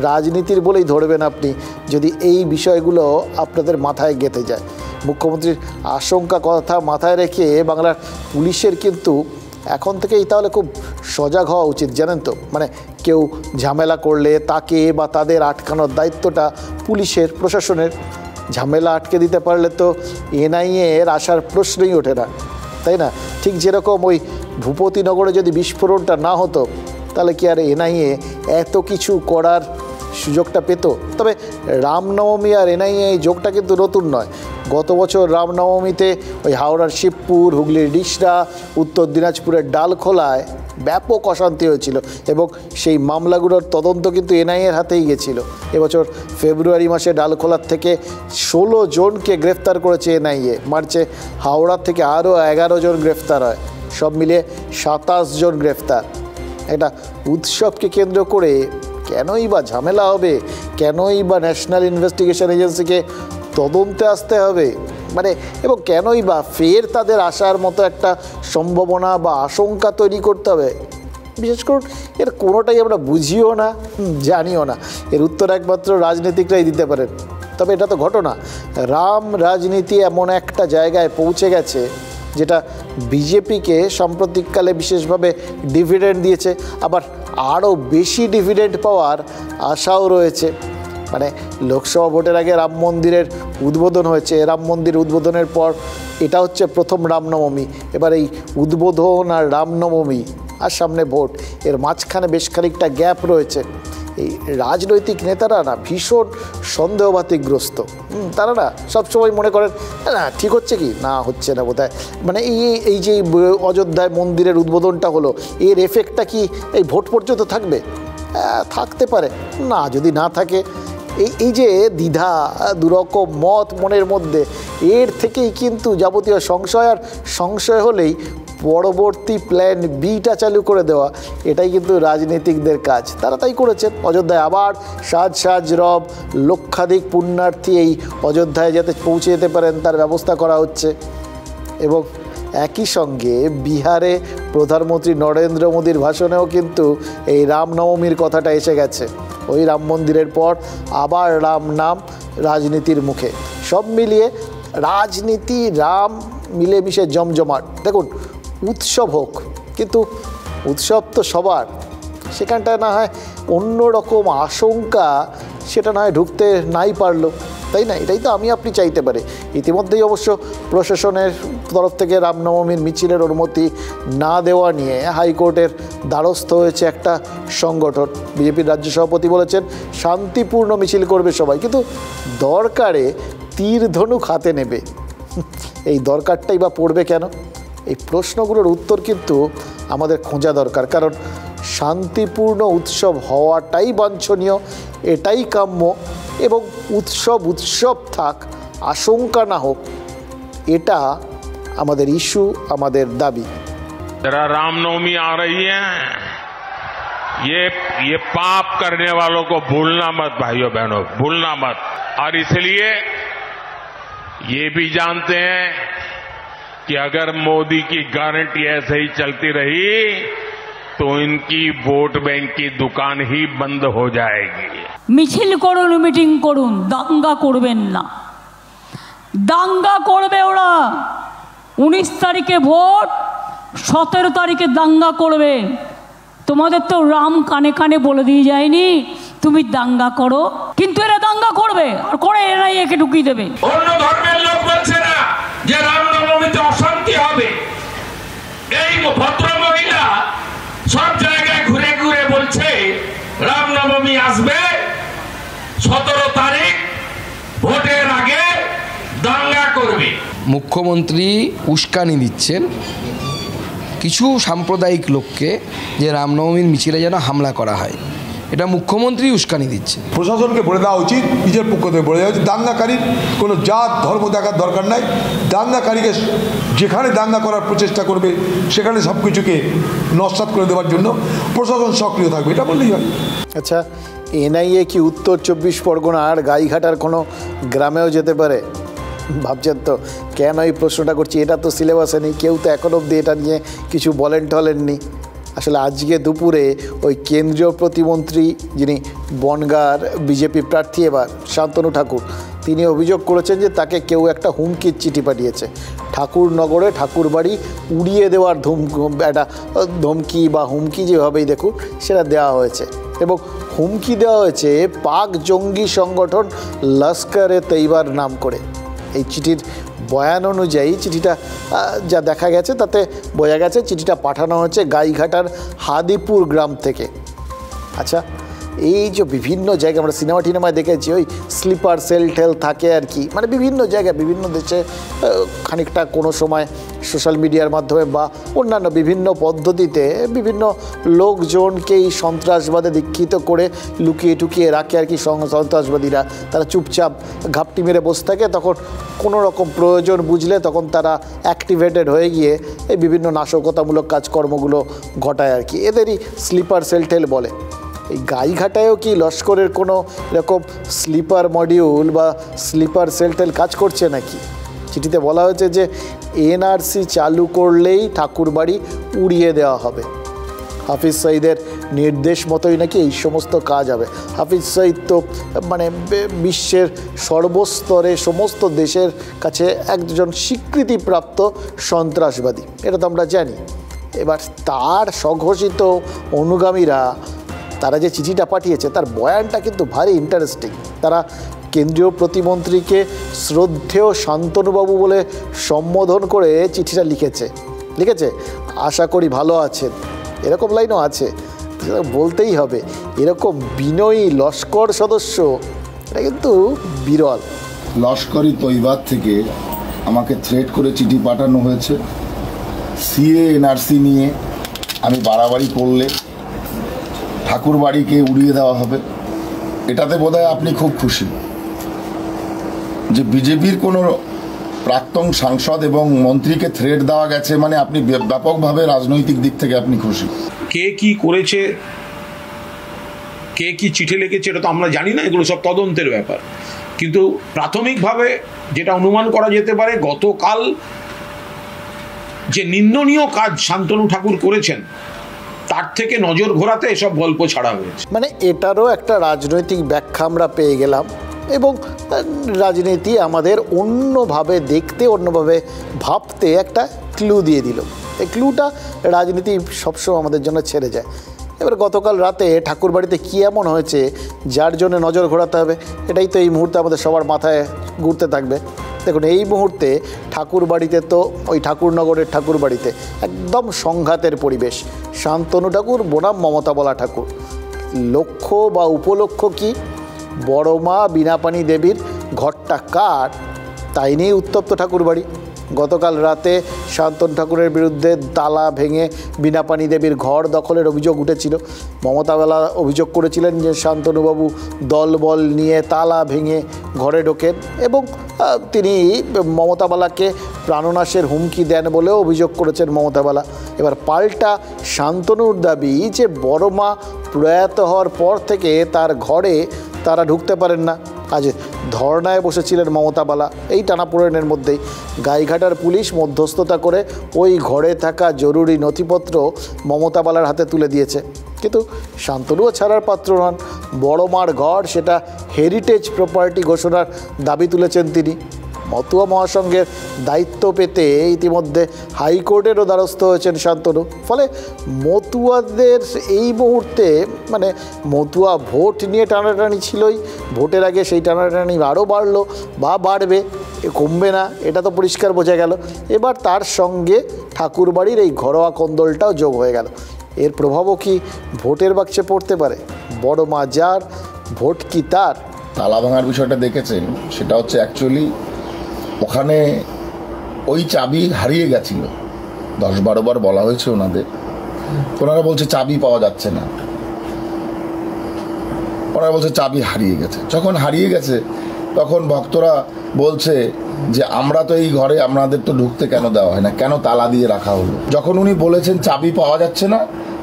রাজনীতির বলেই ধরবেন আপনি, যদি এই বিষয়গুলো আপনাদের মাথায় গেঁথে যায়। মুখ্যমন্ত্রীর আশঙ্কা কথা মাথায় রেখে বাংলার পুলিশের কিন্তু এখন থেকেই তাহলে খুব সজাগ হওয়া উচিত, জানেন তো। মানে কেউ ঝামেলা করলে তাকে বা তাদের আটকানোর দায়িত্বটা পুলিশের, প্রশাসনের। ঝামেলা আটকে দিতে পারলে তো এনআইএর আসার প্রশ্নই ওঠে না, তাই না? ঠিক যেরকম ওই ভূপতিনগরে যদি বিস্ফোরণটা না হতো, তাহলে কি আর এনআইএ এত কিছু করার সুযোগটা পেত। তবে রামনবমী আর এনআইএ এই যোগটা কিন্তু নতুন নয়। গত বছর রামনবমীতে ওই হাওড়ার শিবপুর, হুগলির ডিশরা, উত্তর দিনাজপুরের ডালখোলায় ব্যাপক অশান্তি হয়েছিল এবং সেই মামলাগুলোর তদন্ত কিন্তু এনআইএর হাতেই গেছিল। এবছর ফেব্রুয়ারি মাসে ডালখোলার থেকে 16 জনকে গ্রেফতার করেছে এনআইএ। মার্চে হাওড়া থেকে আরও 11 জন গ্রেফতার হয়, সব মিলিয়ে 27 জন গ্রেফতার। এটা উৎসবকে কেন্দ্র করে কেনই বা ঝামেলা হবে, কেনই বা ন্যাশনাল ইনভেস্টিগেশন এজেন্সিকে তদন্তে আসতে হবে, মানে এবং কেনই বা ফের তাদের আসার মতো একটা সম্ভাবনা বা আশঙ্কা তৈরি করতে হবে। বিশেষ করে এর কোনোটাই আমরা বুঝিও না, জানিও না। এর উত্তর একমাত্র রাজনীতিকরাই দিতে পারেন। তবে এটা তো ঘটনা, রাম রাজনীতি এমন একটা জায়গায় পৌঁছে গেছে যেটা বিজেপিকে সাম্প্রতিককালে বিশেষভাবে ডিভিডেন্ড দিয়েছে, আবার আরও বেশি ডিভিডেন্ড পাওয়ার আশাও রয়েছে। মানে লোকসভা ভোটের আগে রাম মন্দিরের উদ্বোধন হয়েছে, রাম মন্দির উদ্বোধনের পর এটা হচ্ছে প্রথম রামনবমী। এবার এই উদ্বোধন আর রামনবমী আর সামনে ভোট, এর মাঝখানে বেশ খানিকটা গ্যাপ রয়েছে। এই রাজনৈতিক নেতারা না ভীষণ সন্দেহবাতিগ্রস্ত। তারা না সবসময় মনে করেন না ঠিক হচ্ছে কি না হচ্ছে না বোধহয়, মানে এই যে অযোধ্যায় মন্দিরের উদ্বোধনটা হলো, এর এফেক্টটা কি এই ভোট পর্যন্ত থাকবে? থাকতে পারে না, যদি না থাকে এই যে দ্বিধা, দুরকম মত মনের মধ্যে, এর থেকেই কিন্তু যাবতীয় সংশয়, আর সংশয় হলেই পরবর্তী প্ল্যান বিটা চালু করে দেওয়া, এটাই কিন্তু রাজনীতিকদের কাজ। তারা তাই করেছেন। অযোধ্যায় আবার সাজ রব, লক্ষাধিক পুণ্যার্থী এই অযোধ্যায় যাতে পৌঁছে যেতে পারেন তার ব্যবস্থা করা হচ্ছে। এবং একই সঙ্গে বিহারে প্রধানমন্ত্রী নরেন্দ্র মোদীর ভাষণেও কিন্তু এই রামনবমীর কথাটা এসে গেছে। ওই রাম মন্দিরের পর আবার রাম নাম রাজনীতির মুখে। সব মিলিয়ে রাজনীতি রাম মিলেমিশে জমজমাট। দেখুন, উৎসব হোক, কিন্তু উৎসব তো সবার, সেখানটায় না হয় অন্য রকম আশঙ্কা, সেটা না হয় ঢুকতে নাই পারলো, তাই না? এটাই তো আমি আপনি চাইতে পারি। ইতিমধ্যেই অবশ্য প্রশাসনের তরফ থেকে রামনবমীর মিছিলের অনুমতি না দেওয়া নিয়ে হাইকোর্টের দ্বারস্থ হয়েছে একটা সংগঠন। বিজেপির রাজ্য সভাপতি বলেছেন শান্তিপূর্ণ মিছিল করবে সবাই, কিন্তু দরকারে তীর ধনুক হাতে নেবে। এই দরকারটাই বা পড়বে কেন? এই প্রশ্নগুলোর উত্তর কিন্তু আমাদের খোঁজা দরকার। কারণ শান্তিপূর্ণ উৎসব হওয়াটাই বাঞ্ছনীয়, এটাই কাম্য। এবং উৎসব থাক, আশঙ্কা না হোক, এটা আমাদের ইস্যু, আমাদের দাবি। जरा रामनवमी आ रही है, ये पाप करने वालों को भूलना मत भाइयों बहनों, भूलना मत। और इसलिए ये भी जानते हैं कि अगर मोदी की गारंटी ऐसे ही चलती रही तो इनकी वोट बैंक की दुकान ही बंद हो जाएगी। মিছিল করুন, মিটিং করুন, দাঙ্গা করবেন না। দাঙ্গা করবে ওরা। 19 তারিখে ভোট, 17 তারিখে দাঙ্গা করবে। তোমাদের তো রাম কানে কানে বলে দিয়ে যায়নি তুমি দাঙ্গা করো, কিন্তু এরা দাঙ্গা করবে আর করে এরাই একে ঢুকিয়ে দেবে। অন্য ধর্মের লোক বলছে না যে রামনবমীতে অশান্তি হবে। এই ভদ্র মহিলা সব জায়গায় ঘুরে ঘুরে বলছে রামনবমী আসবে, 17 তারিখ ভোটের আগে দাঙ্গা করবে। মুখ্যমন্ত্রী উস্কানি দিচ্ছেন কিছু সাম্প্রদায়িক লোককে যে রামনবমীর মিছিলে যেন হামলা করা হয়, এটা মুখ্যমন্ত্রী উস্কানি দিচ্ছে। প্রশাসনকে বলে দেওয়া উচিত, নিজের পক্ষ থেকে বলে দেওয়া উচিত, দাঙ্গাকারীর কোনো জাত ধর্ম দেখার দরকার নাই। দাঙ্গাকারীকে যেখানে দাঙ্গা করার প্রচেষ্টা করবে সেখানে সব কিছুকে নস্যাৎ করে দেওয়ার জন্য প্রশাসন সক্রিয় থাকবে, এটা বললেই হয়। আচ্ছা, এনআইএ কি উত্তর 24 পরগনার গাইঘাটার কোনো গ্রামেও যেতে পারে? ভাবছেন তো কেন এই প্রশ্নটা করছি? এটা তো সিলেবাসে নেই, কেউ তো এখন অবধি এটা নিয়ে কিছু বলেননি। আসলে আজকে দুপুরে ওই কেন্দ্রীয় প্রতিমন্ত্রী, যিনি বনগাঁর বিজেপি প্রার্থী এবার, শান্তনু ঠাকুর, তিনি অভিযোগ করেছেন যে তাকে কেউ একটা হুমকির চিঠি পাঠিয়েছে। ঠাকুরনগরে ঠাকুরবাড়ি উড়িয়ে দেওয়ার একটা ধমকি বা হুমকি, যেভাবেই দেখুন সেটা দেওয়া হয়েছে। এবং হুমকি দেওয়া হয়েছে পাক জঙ্গি সংগঠন লস্কর এ তৈবার নাম করে। এই চিঠির বয়ান অনুযায়ী চিঠিটা যা দেখা গেছে তাতে বোঝা গেছে চিঠিটা পাঠানো হয়েছে গাইঘাটার হাদিপুর গ্রাম থেকে। আচ্ছা, এই যে বিভিন্ন জায়গায় আমরা সিনেমা টিনেমায় দেখেছি ওই স্লিপার সেল টেল থাকে আর কি, মানে বিভিন্ন জায়গায় বিভিন্ন দেশে খানিকটা কোনো সময় সোশ্যাল মিডিয়ার মাধ্যমে বা অন্যান্য বিভিন্ন পদ্ধতিতে বিভিন্ন লোকজনকে এই সন্ত্রাসবাদে দীক্ষিত করে লুকিয়ে টুকিয়ে রাখে আর কি সন্ত্রাসবাদীরা। তারা চুপচাপ ঘাপটি মেরে বসে থাকে, তখন কোনো রকম প্রয়োজন বুঝলে তখন তারা অ্যাক্টিভেটেড হয়ে গিয়ে এই বিভিন্ন নাশকতামূলক কাজকর্মগুলো ঘটায় আর কি। এদেরই স্লিপার সেল টেল বলে। এই গাইঘাটায়ও কি লস্করের কোনো এরকম স্লিপার মডিউল বা স্লিপার সেল টেল কাজ করছে নাকি? চিঠিতে বলা হয়েছে যে এনআরসি চালু করলেই ঠাকুরবাড়ি উড়িয়ে দেওয়া হবে। হাফিজ সঈদের নির্দেশ মতোই নাকি এই সমস্ত কাজ হবে। হাফিজ সঈদ তো মানে বিশ্বের সর্বস্তরে সমস্ত দেশের কাছে একজন স্বীকৃতিপ্রাপ্ত সন্ত্রাসবাদী, এটা তো আমরা জানি। এবার তার স্বঘোষিত অনুগামীরা তারা যে চিঠিটা পাঠিয়েছে তার বয়ানটা কিন্তু ভারী ইন্টারেস্টিং। তারা কেন্দ্রীয় প্রতিমন্ত্রীকে শ্রদ্ধেয় শান্তনুবাবু বলে সম্বোধন করে চিঠিটা লিখেছে আশা করি ভালো আছেন, এরকম লাইনও আছে। বলতেই হবে এরকম বিনয়ী লস্কর সদস্য এটা কিন্তু বিরল। লস্করি তৈবাদ থেকে আমাকে থ্রেট করে চিঠি পাঠানো হয়েছে সিএ এনআরসি নিয়ে আমি বাড়াবাড়ি করলে ঠাকুরবাড়িকে উড়িয়ে দেওয়া হবে। এটাতে বোধহয় আপনি খুব খুশি যে বিজেপির কোনো প্রাক্তন সাংসদ এবং মন্ত্রীকে থ্রেট দেওয়া গেছে, মানে আপনি ব্যাপকভাবে রাজনৈতিক দিক থেকে আপনি খুশি। কে কি করেছে, কে কি চিঠি লিখেছে এটা তো আমরা জানি না, এগুলো সব তদন্তের ব্যাপার। কিন্তু প্রাথমিকভাবে যেটা অনুমান করা যেতে পারে, গতকাল যে নিন্দনীয় কাজ শান্তনু ঠাকুর করেছেন তার থেকে নজর ঘোরাতে এসব গল্প ছাড়া হয়েছে। মানে এটারও একটা রাজনৈতিক ব্যাখ্যা আমরা পেয়ে গেলাম এবং রাজনীতি আমাদের অন্যভাবে দেখতে, অন্যভাবে ভাবতে একটা ক্লু দিয়ে দিল। এই ক্লুটা রাজনীতি সবসময় আমাদের জন্য ছেড়ে যায়। এবার গতকাল রাতে ঠাকুরবাড়িতে কী এমন হয়েছে যার জন্য নজর ঘোরাতে হবে, এটাই তো এই মুহূর্তে আমাদের সবার মাথায় ঘুরতে থাকবে। দেখুন এই মুহূর্তে ঠাকুরবাড়িতে তো ওই ঠাকুরনগরের ঠাকুরবাড়িতে একদম সংঘাতের পরিবেশ। শান্তনু ঠাকুর বনাম মমতা বলা ঠাকুর। লক্ষ্য বা উপলক্ষ্য কি? বড় মা বীণাপাণি দেবীর ঘরটা কার তাই নিয়েই উত্তপ্ত ঠাকুরবাড়ি। গতকাল রাতে শান্তনু ঠাকুরের বিরুদ্ধে তালা ভেঙে বীণাপাণি দেবীর ঘর দখলের অভিযোগ উঠেছিল। মমতা বালা অভিযোগ করেছিলেন যে শান্তনুবাবু দলবল নিয়ে তালা ভেঙে ঘরে ঢোকেন এবং তিনি মমতা বালাকে প্রাণনাশের হুমকি দেন বলেও অভিযোগ করেছেন মমতা বালা। এবার পাল্টা শান্তনুর দাবি যে বড় মা প্রয়াত হওয়ার পর থেকে তার ঘরে তারা ঢুকতে পারেন না। আজ ধর্নায় বসেছিলেন মমতা বালা। এই টানাপোড়েনের মধ্যেই গাইঘাটার পুলিশ মধ্যস্থতা করে ওই ঘরে থাকা জরুরি নথিপত্র মমতা বালার হাতে তুলে দিয়েছে। কিন্তু শান্তনুও ছাড়ার পাত্র নন। বড় মার ঘর সেটা হেরিটেজ প্রপার্টি ঘোষণার দাবি তুলেছেন তিনি। মতুয়া মহাসংঘের দায়িত্ব পেতে ইতিমধ্যে হাইকোর্টেরও দ্বারস্থ হয়েছেন শান্তনু। ফলে মতুয়াদের এই মুহূর্তে মানে মতুয়া ভোট নিয়ে টানাটানি ছিলই, ভোটের আগে সেই টানাটানি আরও বাড়লো বা বাড়বে, কমবে না, এটা তো পরিষ্কার বোঝা গেল। এবার তার সঙ্গে ঠাকুরবাড়ির এই ঘরোয়া কোন্দলটাও যোগ হয়ে গেল। এর প্রভাবও কি ভোটের বাক্সে পড়তে পারে? বড় মা যার, ভোট কি তার? তালা ভাঙার বিষয়টা দেখেছেন, সেটা হচ্ছে অ্যাকচুয়ালি ওখানে ওই চাবি হারিয়ে গেছিল। 10-12 বার বলা হয়েছে ওনাদের, ওনারা বলছে চাবি পাওয়া যাচ্ছে না, ওনারা বলছে চাবি হারিয়ে গেছে। যখন হারিয়ে গেছে তখন ভক্তরা বলছে যে আমরা তো এই ঘরে আমাদের তো ঢুকতে কেন দেওয়া হয় না, কেন তালা দিয়ে রাখা হলো? যখন উনি বলেছেন চাবি পাওয়া যাচ্ছে না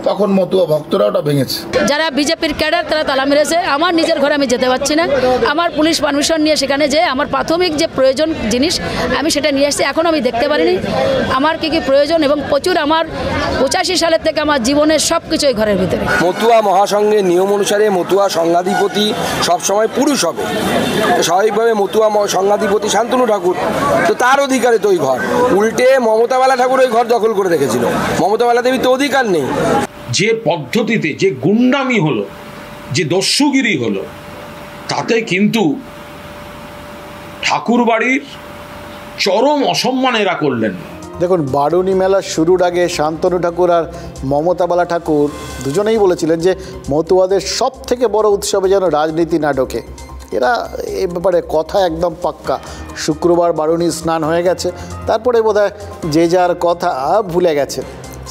তখন মতুয়া ভক্তরা ওটা ভেঙেছে। যারা বিজেপির ক্যাডার তারা তালা মেরেছে। আমার নিজের ঘরে আমি যেতে পারছি না, আমার পুলিশ পারমিশন নিয়ে সেখানে যে আমার প্রাথমিক যে প্রয়োজন জিনিস আমি সেটা নিয়ে এসেছি, এখনও আমি দেখতে পারিনি আমার কী কী প্রয়োজন। এবং প্রচুর আমার 85 সালের থেকে আমার জীবনের সব কিছুই ঘরের ভিতরে। মতুয়া মহাসংঘের নিয়ম অনুসারে মতুয়া সংঘাধিপতি সবসময় পুরুষ হবে, স্বাভাবিকভাবে মতুয়া সংঘাধিপতি শান্তনু ঠাকুর, তো তার অধিকারে তো ওই ঘর। উল্টে মমতা বালা ঠাকুর ওই ঘর দখল করে রেখেছিল, মমতা বালা দেবী তো অধিকার নেই। যে পদ্ধতিতে যে গুন্ডামি হলো, যে দস্যুগিরি হলো, তাতে কিন্তু ঠাকুরবাড়ির চরম অসম্মান এরা করলেন। দেখুন বারুণী মেলা শুরুর আগে শান্তনু ঠাকুর আর মমতা বালা ঠাকুর দুজনেই বলেছিলেন যে মতুয়াদের সব থেকে বড় উৎসবে যেন রাজনীতি না ঢোকে। এরা এ ব্যাপারে কথা একদম পাক্কা। শুক্রবার বারুণী স্নান হয়ে গেছে, তারপরে বোধহয় যে যার কথা ভুলে গেছে।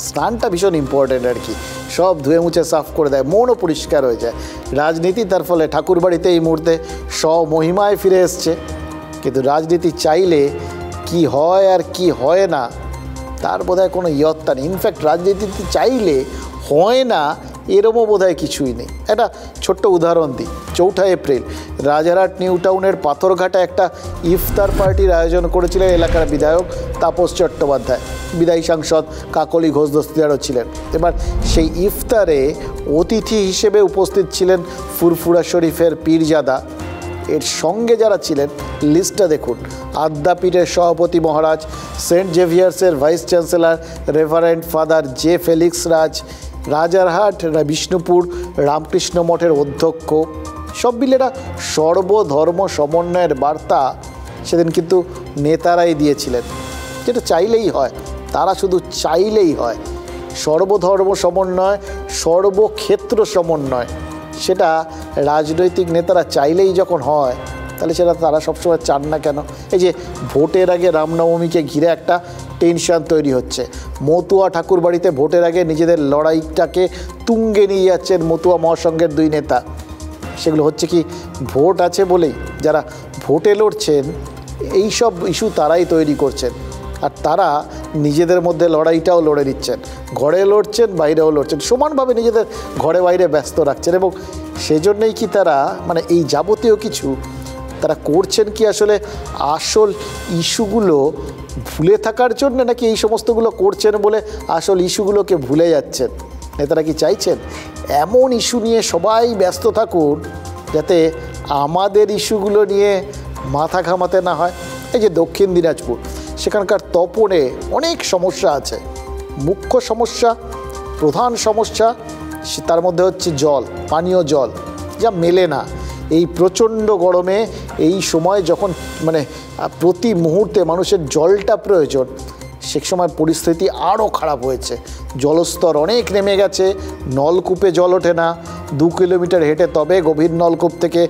স্নানটা ভীষণ ইম্পর্টেন্ট আর কি, সব ধুয়ে মুছে সাফ করে দেয়, মনও পরিষ্কার হয়ে যায়। রাজনীতি তার ফলে ঠাকুরবাড়িতে এই মুহূর্তে স্বমহিমায় ফিরে এসছে। কিন্তু রাজনীতি চাইলে কি হয় আর কি হয় না তার বোধহয় কোনো ইয়ত্তা নেই। ইনফ্যাক্ট রাজনীতিতে চাইলে হয় না এরমও বোধহয় কিছুই নেই। একটা ছোট্ট উদাহরণ দিই। 4 এপ্রিল রাজারহাট নিউ টাউনের পাথরঘাটা একটা ইফতার পার্টির আয়োজন করেছিলেন এলাকার বিধায়ক তাপস চট্টোপাধ্যায়, বিদায়ী সাংসদ কাকলি ঘোষ দস্তিদারও ছিলেন। এবার সেই ইফতারে অতিথি হিসেবে উপস্থিত ছিলেন ফুরফুরা শরীফের পীরজাদা। এর সঙ্গে যারা ছিলেন লিস্টটা দেখুন: আদ্যাপীঠের সভাপতি মহারাজ, সেন্ট জেভিয়ার্সের vice chancellor reverend father J Felix Raj, Rajarhat Bishnupur Ramakrishna মঠের অধ্যক্ষ। সব মিলেরা সর্বধর্ম সমন্বয়ের বার্তা সেদিন কিন্তু নেতারাই দিয়েছিলেন, যেটা চাইলেই হয়। তারা শুধু চাইলেই হয়। সর্বধর্ম সমন্বয়, সর্বক্ষেত্র সমন্বয়, সেটা রাজনৈতিক নেতারা চাইলেই যখন হয় তাহলে সেটা তারা সবসময় চান না কেন? এই যে ভোটের আগে রামনবমীকে ঘিরে একটা টেনশন তৈরি হচ্ছে। মতুয়া ঠাকুরবাড়িতে ভোটের আগে নিজেদের লড়াইটাকে তুঙ্গে নিয়ে যাচ্ছেন মতুয়া মহাসংঘের 2 নেতা। সেগুলো হচ্ছে কি ভোট আছে বলেই? যারা ভোটে লড়ছেন এই সব ইস্যু তারাই তৈরি করছেন, আর তারা নিজেদের মধ্যে লড়াইটাও লড়ে দিচ্ছেন। ঘরে লড়ছেন, বাইরেও লড়ছেন, সমানভাবে নিজেদের ঘরে বাইরে ব্যস্ত রাখছেন। এবং সেজন্যই কি তারা মানে এই যাবতীয় কিছু তারা করছেন কি আসলে আসল ইস্যুগুলো ভুলে থাকার জন্য, নাকি এই সমস্তগুলো করছেন বলে আসল ইস্যুগুলোকে ভুলে যাচ্ছেন? নেতারা কি চাইছেন এমন ইস্যু নিয়ে সবাই ব্যস্ত থাকুন যাতে আমাদের ইস্যুগুলো নিয়ে মাথা ঘামাতে না হয়? এই যে দক্ষিণ দিনাজপুর, সেখানকার তপনে অনেক সমস্যা আছে। মুখ্য সমস্যা, প্রধান সমস্যা, তার মধ্যে হচ্ছে জল, পানীয় জল যা মেলে না। এই প্রচণ্ড গরমে এই সময় যখন মানে প্রতি মুহূর্তে মানুষের জলটা প্রয়োজন, সে সময় পরিস্থিতি আরও খারাপ হয়েছে। জলস্তর অনেক নেমে গেছে, নলকূপে জল ওঠে না, 2 কিলোমিটার হেঁটে তবে গভীর নলকূপ থেকে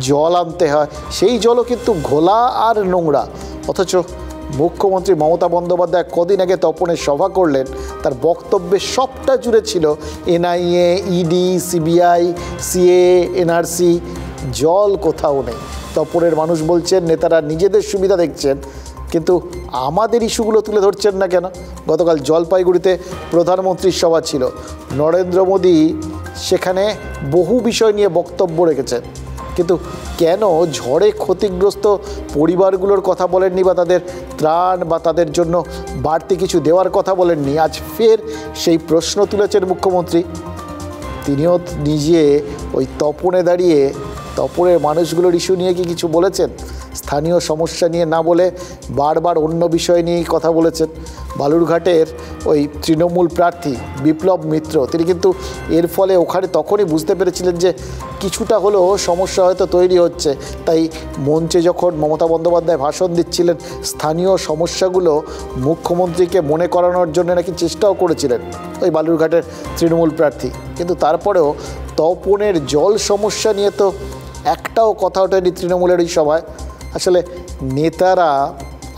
জল আনতে হয়। সেই জলও কিন্তু ঘোলা আর নোংরা। অথচ মুখ্যমন্ত্রী মমতা বন্দ্যোপাধ্যায় কদিন আগে তপনে সভা করলেন, তার বক্তব্যে সবটা জুড়ে ছিল NIA, ED, CBI, CA, NRC. জল কোথাও নেই। তপনের মানুষ বলছেন নেতারা নিজেদের সুবিধা দেখছেন, কিন্তু আমাদের ইস্যুগুলো তুলে ধরছেন না কেন? গতকাল জলপাইগুড়িতে প্রধানমন্ত্রীর সভা ছিল, নরেন্দ্র মোদী সেখানে বহু বিষয় নিয়ে বক্তব্য রেখেছেন, কিন্তু কেন ঝড়ে ক্ষতিগ্রস্ত পরিবারগুলোর কথা বলেননি, বা তাদের ত্রাণ বা তাদের জন্য বাড়তি কিছু দেওয়ার কথা বলেননি? আজ ফের সেই প্রশ্ন তুলেছেন মুখ্যমন্ত্রী। তিনিও নিজে ওই তপনে দাঁড়িয়ে তপনের মানুষগুলোর ইস্যু নিয়ে কি কিছু বলেছেন? স্থানীয় সমস্যা নিয়ে না বলে বারবার অন্য বিষয় নিয়েই কথা বলেছেন। বালুরঘাটের ওই তৃণমূল প্রার্থী বিপ্লব মিত্র, তিনি কিন্তু এর ফলে ওখানে তখনই বুঝতে পেরেছিলেন যে কিছুটা হলেও সমস্যা হয়তো তৈরি হচ্ছে। তাই মঞ্চে যখন মমতা বন্দ্যোপাধ্যায় ভাষণ দিচ্ছিলেন, স্থানীয় সমস্যাগুলো মুখ্যমন্ত্রীকে মনে করানোর জন্য নাকি চেষ্টাও করেছিলেন ওই বালুরঘাটের তৃণমূল প্রার্থী। কিন্তু তারপরেও তপনের জল সমস্যা নিয়ে তো একটাও কথা ওঠেনি তৃণমূলের এই সভায়। আসলে নেতারা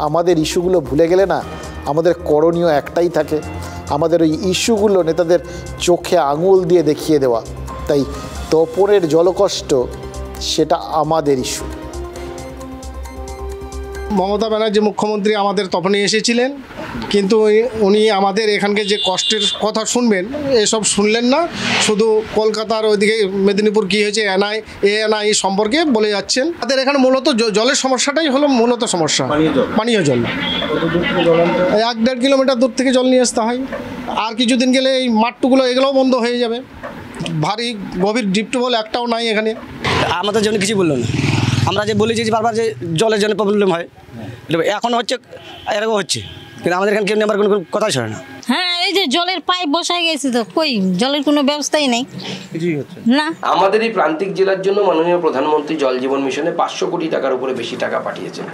আমাদের ইস্যুগুলো ভুলে গেলে না, আমাদের করণীয় একটাই থাকে, আমাদের ওই ইস্যুগুলো নেতাদের চোখে আঙুল দিয়ে দেখিয়ে দেওয়া। তাই তপনের জলকষ্ট সেটা আমাদের ইস্যু। মমতা ব্যানার্জি মুখ্যমন্ত্রী আমাদের তপনে এসেছিলেন, কিন্তু উনি আমাদের এখানকার যে কষ্টের কথা শুনবেন এসব শুনলেন না। শুধু কলকাতার ওইদিকে মেদিনীপুর কী হয়েছে, এনআই সম্পর্কে বলে যাচ্ছেন। আমাদের এখানে মূলত জলের সমস্যাটাই হলো মূলত সমস্যা, পানীয় জল। 1-1.5 কিলোমিটার দূর থেকে জল নিয়ে আসতে হয়। আর কিছুদিন গেলে এই মাঠটুগুলো এগুলোও বন্ধ হয়ে যাবে। ভারী গভীর ডিপ টিউবওয়েল একটাও নাই এখানে। আমাদের জন্য কিছু বললো না। আমরা যে বলেছি যে বারবার যে জলের জন্য প্রবলেম হয়, এখন হচ্ছে এরকম হচ্ছে, কিন্তু আমাদের এখানে কেউ নেবার কোনো কথাই ছড়ে না। হ্যাঁ, এই যে জলের পাইপ বসাই গেছে, তো কই জলের কোনো ব্যবস্থাই নেই না। আমাদের এই প্রান্তিক জেলার জন্য মাননীয় প্রধানমন্ত্রী জল জীবন মিশনে 500 কোটি টাকার উপরে বেশি টাকা পাঠিয়েছেন,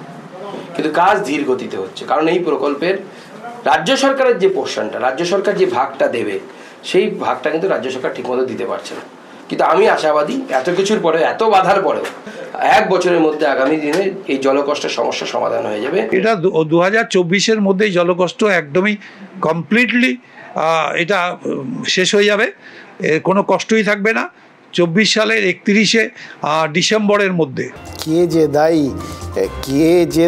কিন্তু কাজ ধীর গতিতে হচ্ছে। কারণ এই প্রকল্পের রাজ্য সরকারের যে পোর্শনটা, রাজ্য সরকার যে ভাগটা দেবে, সেই ভাগটা কিন্তু রাজ্য সরকার ঠিকমতো দিতে পারছে না। কিন্তু আমি আশাবাদী এত কিছুর পরেও, এত বাধার পরেও 1 বছরের মধ্যে আগামী দিনে এই জলকষ্টের সমস্যার সমাধান হয়ে যাবে। এটা 2024-এর মধ্যেই জলকষ্ট একদমই কমপ্লিটলি এটা শেষ হয়ে যাবে, কোনো কষ্টই থাকবে না 24 সালের 31শে ডিসেম্বরের মধ্যে। কে যে দায়ী, কে যে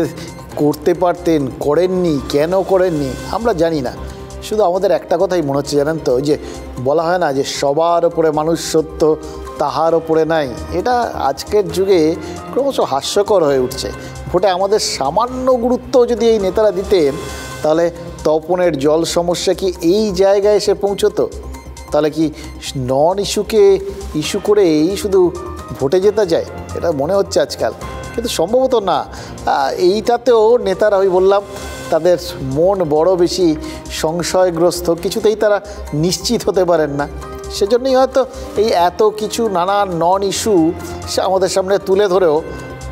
করতে পারতেন, করেননি, কেন করেননি আমরা জানি না। শুধু আমাদের একটা কথাই মনে হচ্ছে জানেন তো, যে বলা হয় না যে সবার ওপরে মানুষ সত্য, তাহার ওপরে নাই। এটা আজকের যুগে ক্রমশ হাস্যকর হয়ে উঠছে। ভোটে আমাদের সামান্য গুরুত্ব যদি এই নেতারা দিতেন, তাহলে তপনের জল সমস্যা কি এই জায়গায় এসে পৌঁছতো? তাহলে কি নন ইস্যুকে ইস্যু করেই শুধু ভোটে জেতা যায়? এটা মনে হচ্ছে আজকাল, কিন্তু সম্ভবত না। এইটাতেও নেতারা, আমি বললাম, তাদের মন বড় বেশি সংশয়গ্রস্ত, কিছুতেই তারা নিশ্চিত হতে পারেন না। সেজন্যই হয়তো এই এত কিছু নানা নন ইস্যু আমাদের সামনে তুলে ধরেও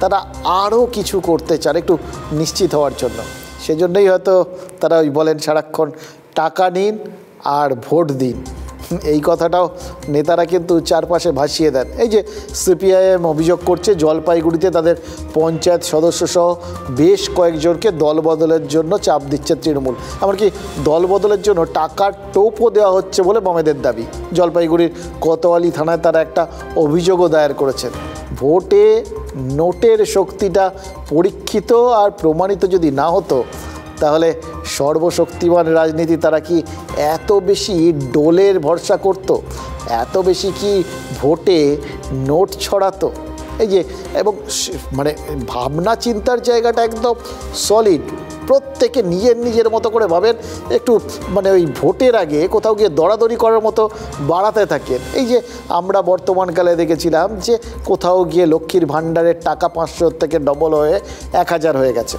তারা আরও কিছু করতে চান একটু নিশ্চিত হওয়ার জন্য। সেজন্যই হয়তো তারা ওই বলেন সারাক্ষণ টাকা নিন আর ভোট দিন। এই কথাটাও নেতারা কিন্তু চারপাশে ভাসিয়ে দেন। এই যে সিপিআইএম অভিযোগ করছে জলপাইগুড়িতে তাদের পঞ্চায়েত সদস্যসহ বেশ কয়েকজনকে দল বদলের জন্য চাপ দিচ্ছে তৃণমূল। এমনকি দল বদলের জন্য টাকার টোপও দেওয়া হচ্ছে বলে বামেদের দাবি। জলপাইগুড়ির কোতোয়ালি থানায় তারা একটা অভিযোগও দায়ের করেছেন। ভোটে নোটের শক্তিটা পরীক্ষিত আর প্রমাণিত যদি না হতো, তাহলে সর্বশক্তিমান রাজনীতি তারা কি এত বেশি ডোলের ভরসা করত? এত বেশি কি ভোটে নোট ছড়াতো? এই যে, এবং মানে ভাবনা চিন্তার জায়গাটা একদম সলিড। প্রত্যেকে নিজের নিজের মতো করে ভাবেন, একটু মানে ওই ভোটের আগে কোথাও গিয়ে দরাদরি করার মতো বাড়াতে থাকেন। এই যে আমরা বর্তমানকালে দেখেছিলাম যে কোথাও গিয়ে লক্ষ্মীর ভাণ্ডারের টাকা 500 থেকে ডবল হয়ে 1000 হয়ে গেছে।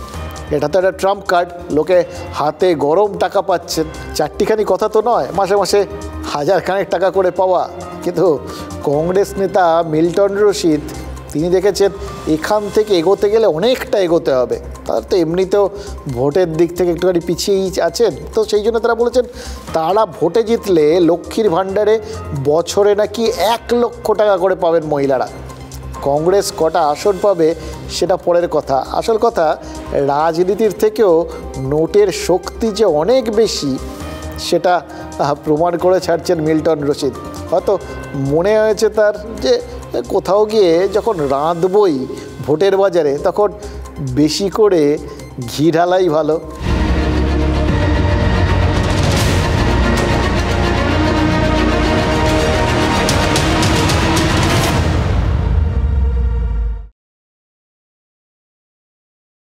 এটা তো একটা ট্রাম্প কার্ড, লোকে হাতে গরম টাকা পাচ্ছেন। চারটিখানি কথা তো নয়, মাসে মাসে 1000 খানেক টাকা করে পাওয়া। কিন্তু কংগ্রেস নেতা মিল্টন রশিদ তিনি দেখেছেন এখান থেকে এগোতে গেলে অনেকটা এগোতে হবে। তার তো এমনিতেও ভোটের দিক থেকে একটুখানি পিছিয়েই আছেন, তো সেই জন্য তারা বলেছেন তারা ভোটে জিতলে লক্ষ্মীর ভাণ্ডারে বছরে নাকি 1 লক্ষ টাকা করে পাবেন মহিলারা। কংগ্রেস কটা আসন পাবে সেটা পরের কথা, আসল কথা রাজনীতির থেকেও নোটের শক্তি যে অনেক বেশি সেটা প্রমাণ করে ছাড়ছেন মিল্টন রশিদ। হয়তো মনে হয়েছে তার যে কোথাও গিয়ে যখন রাঁধবই ভোটের বাজারে, তখন বেশি করে ঘি ঢালাই ভালো।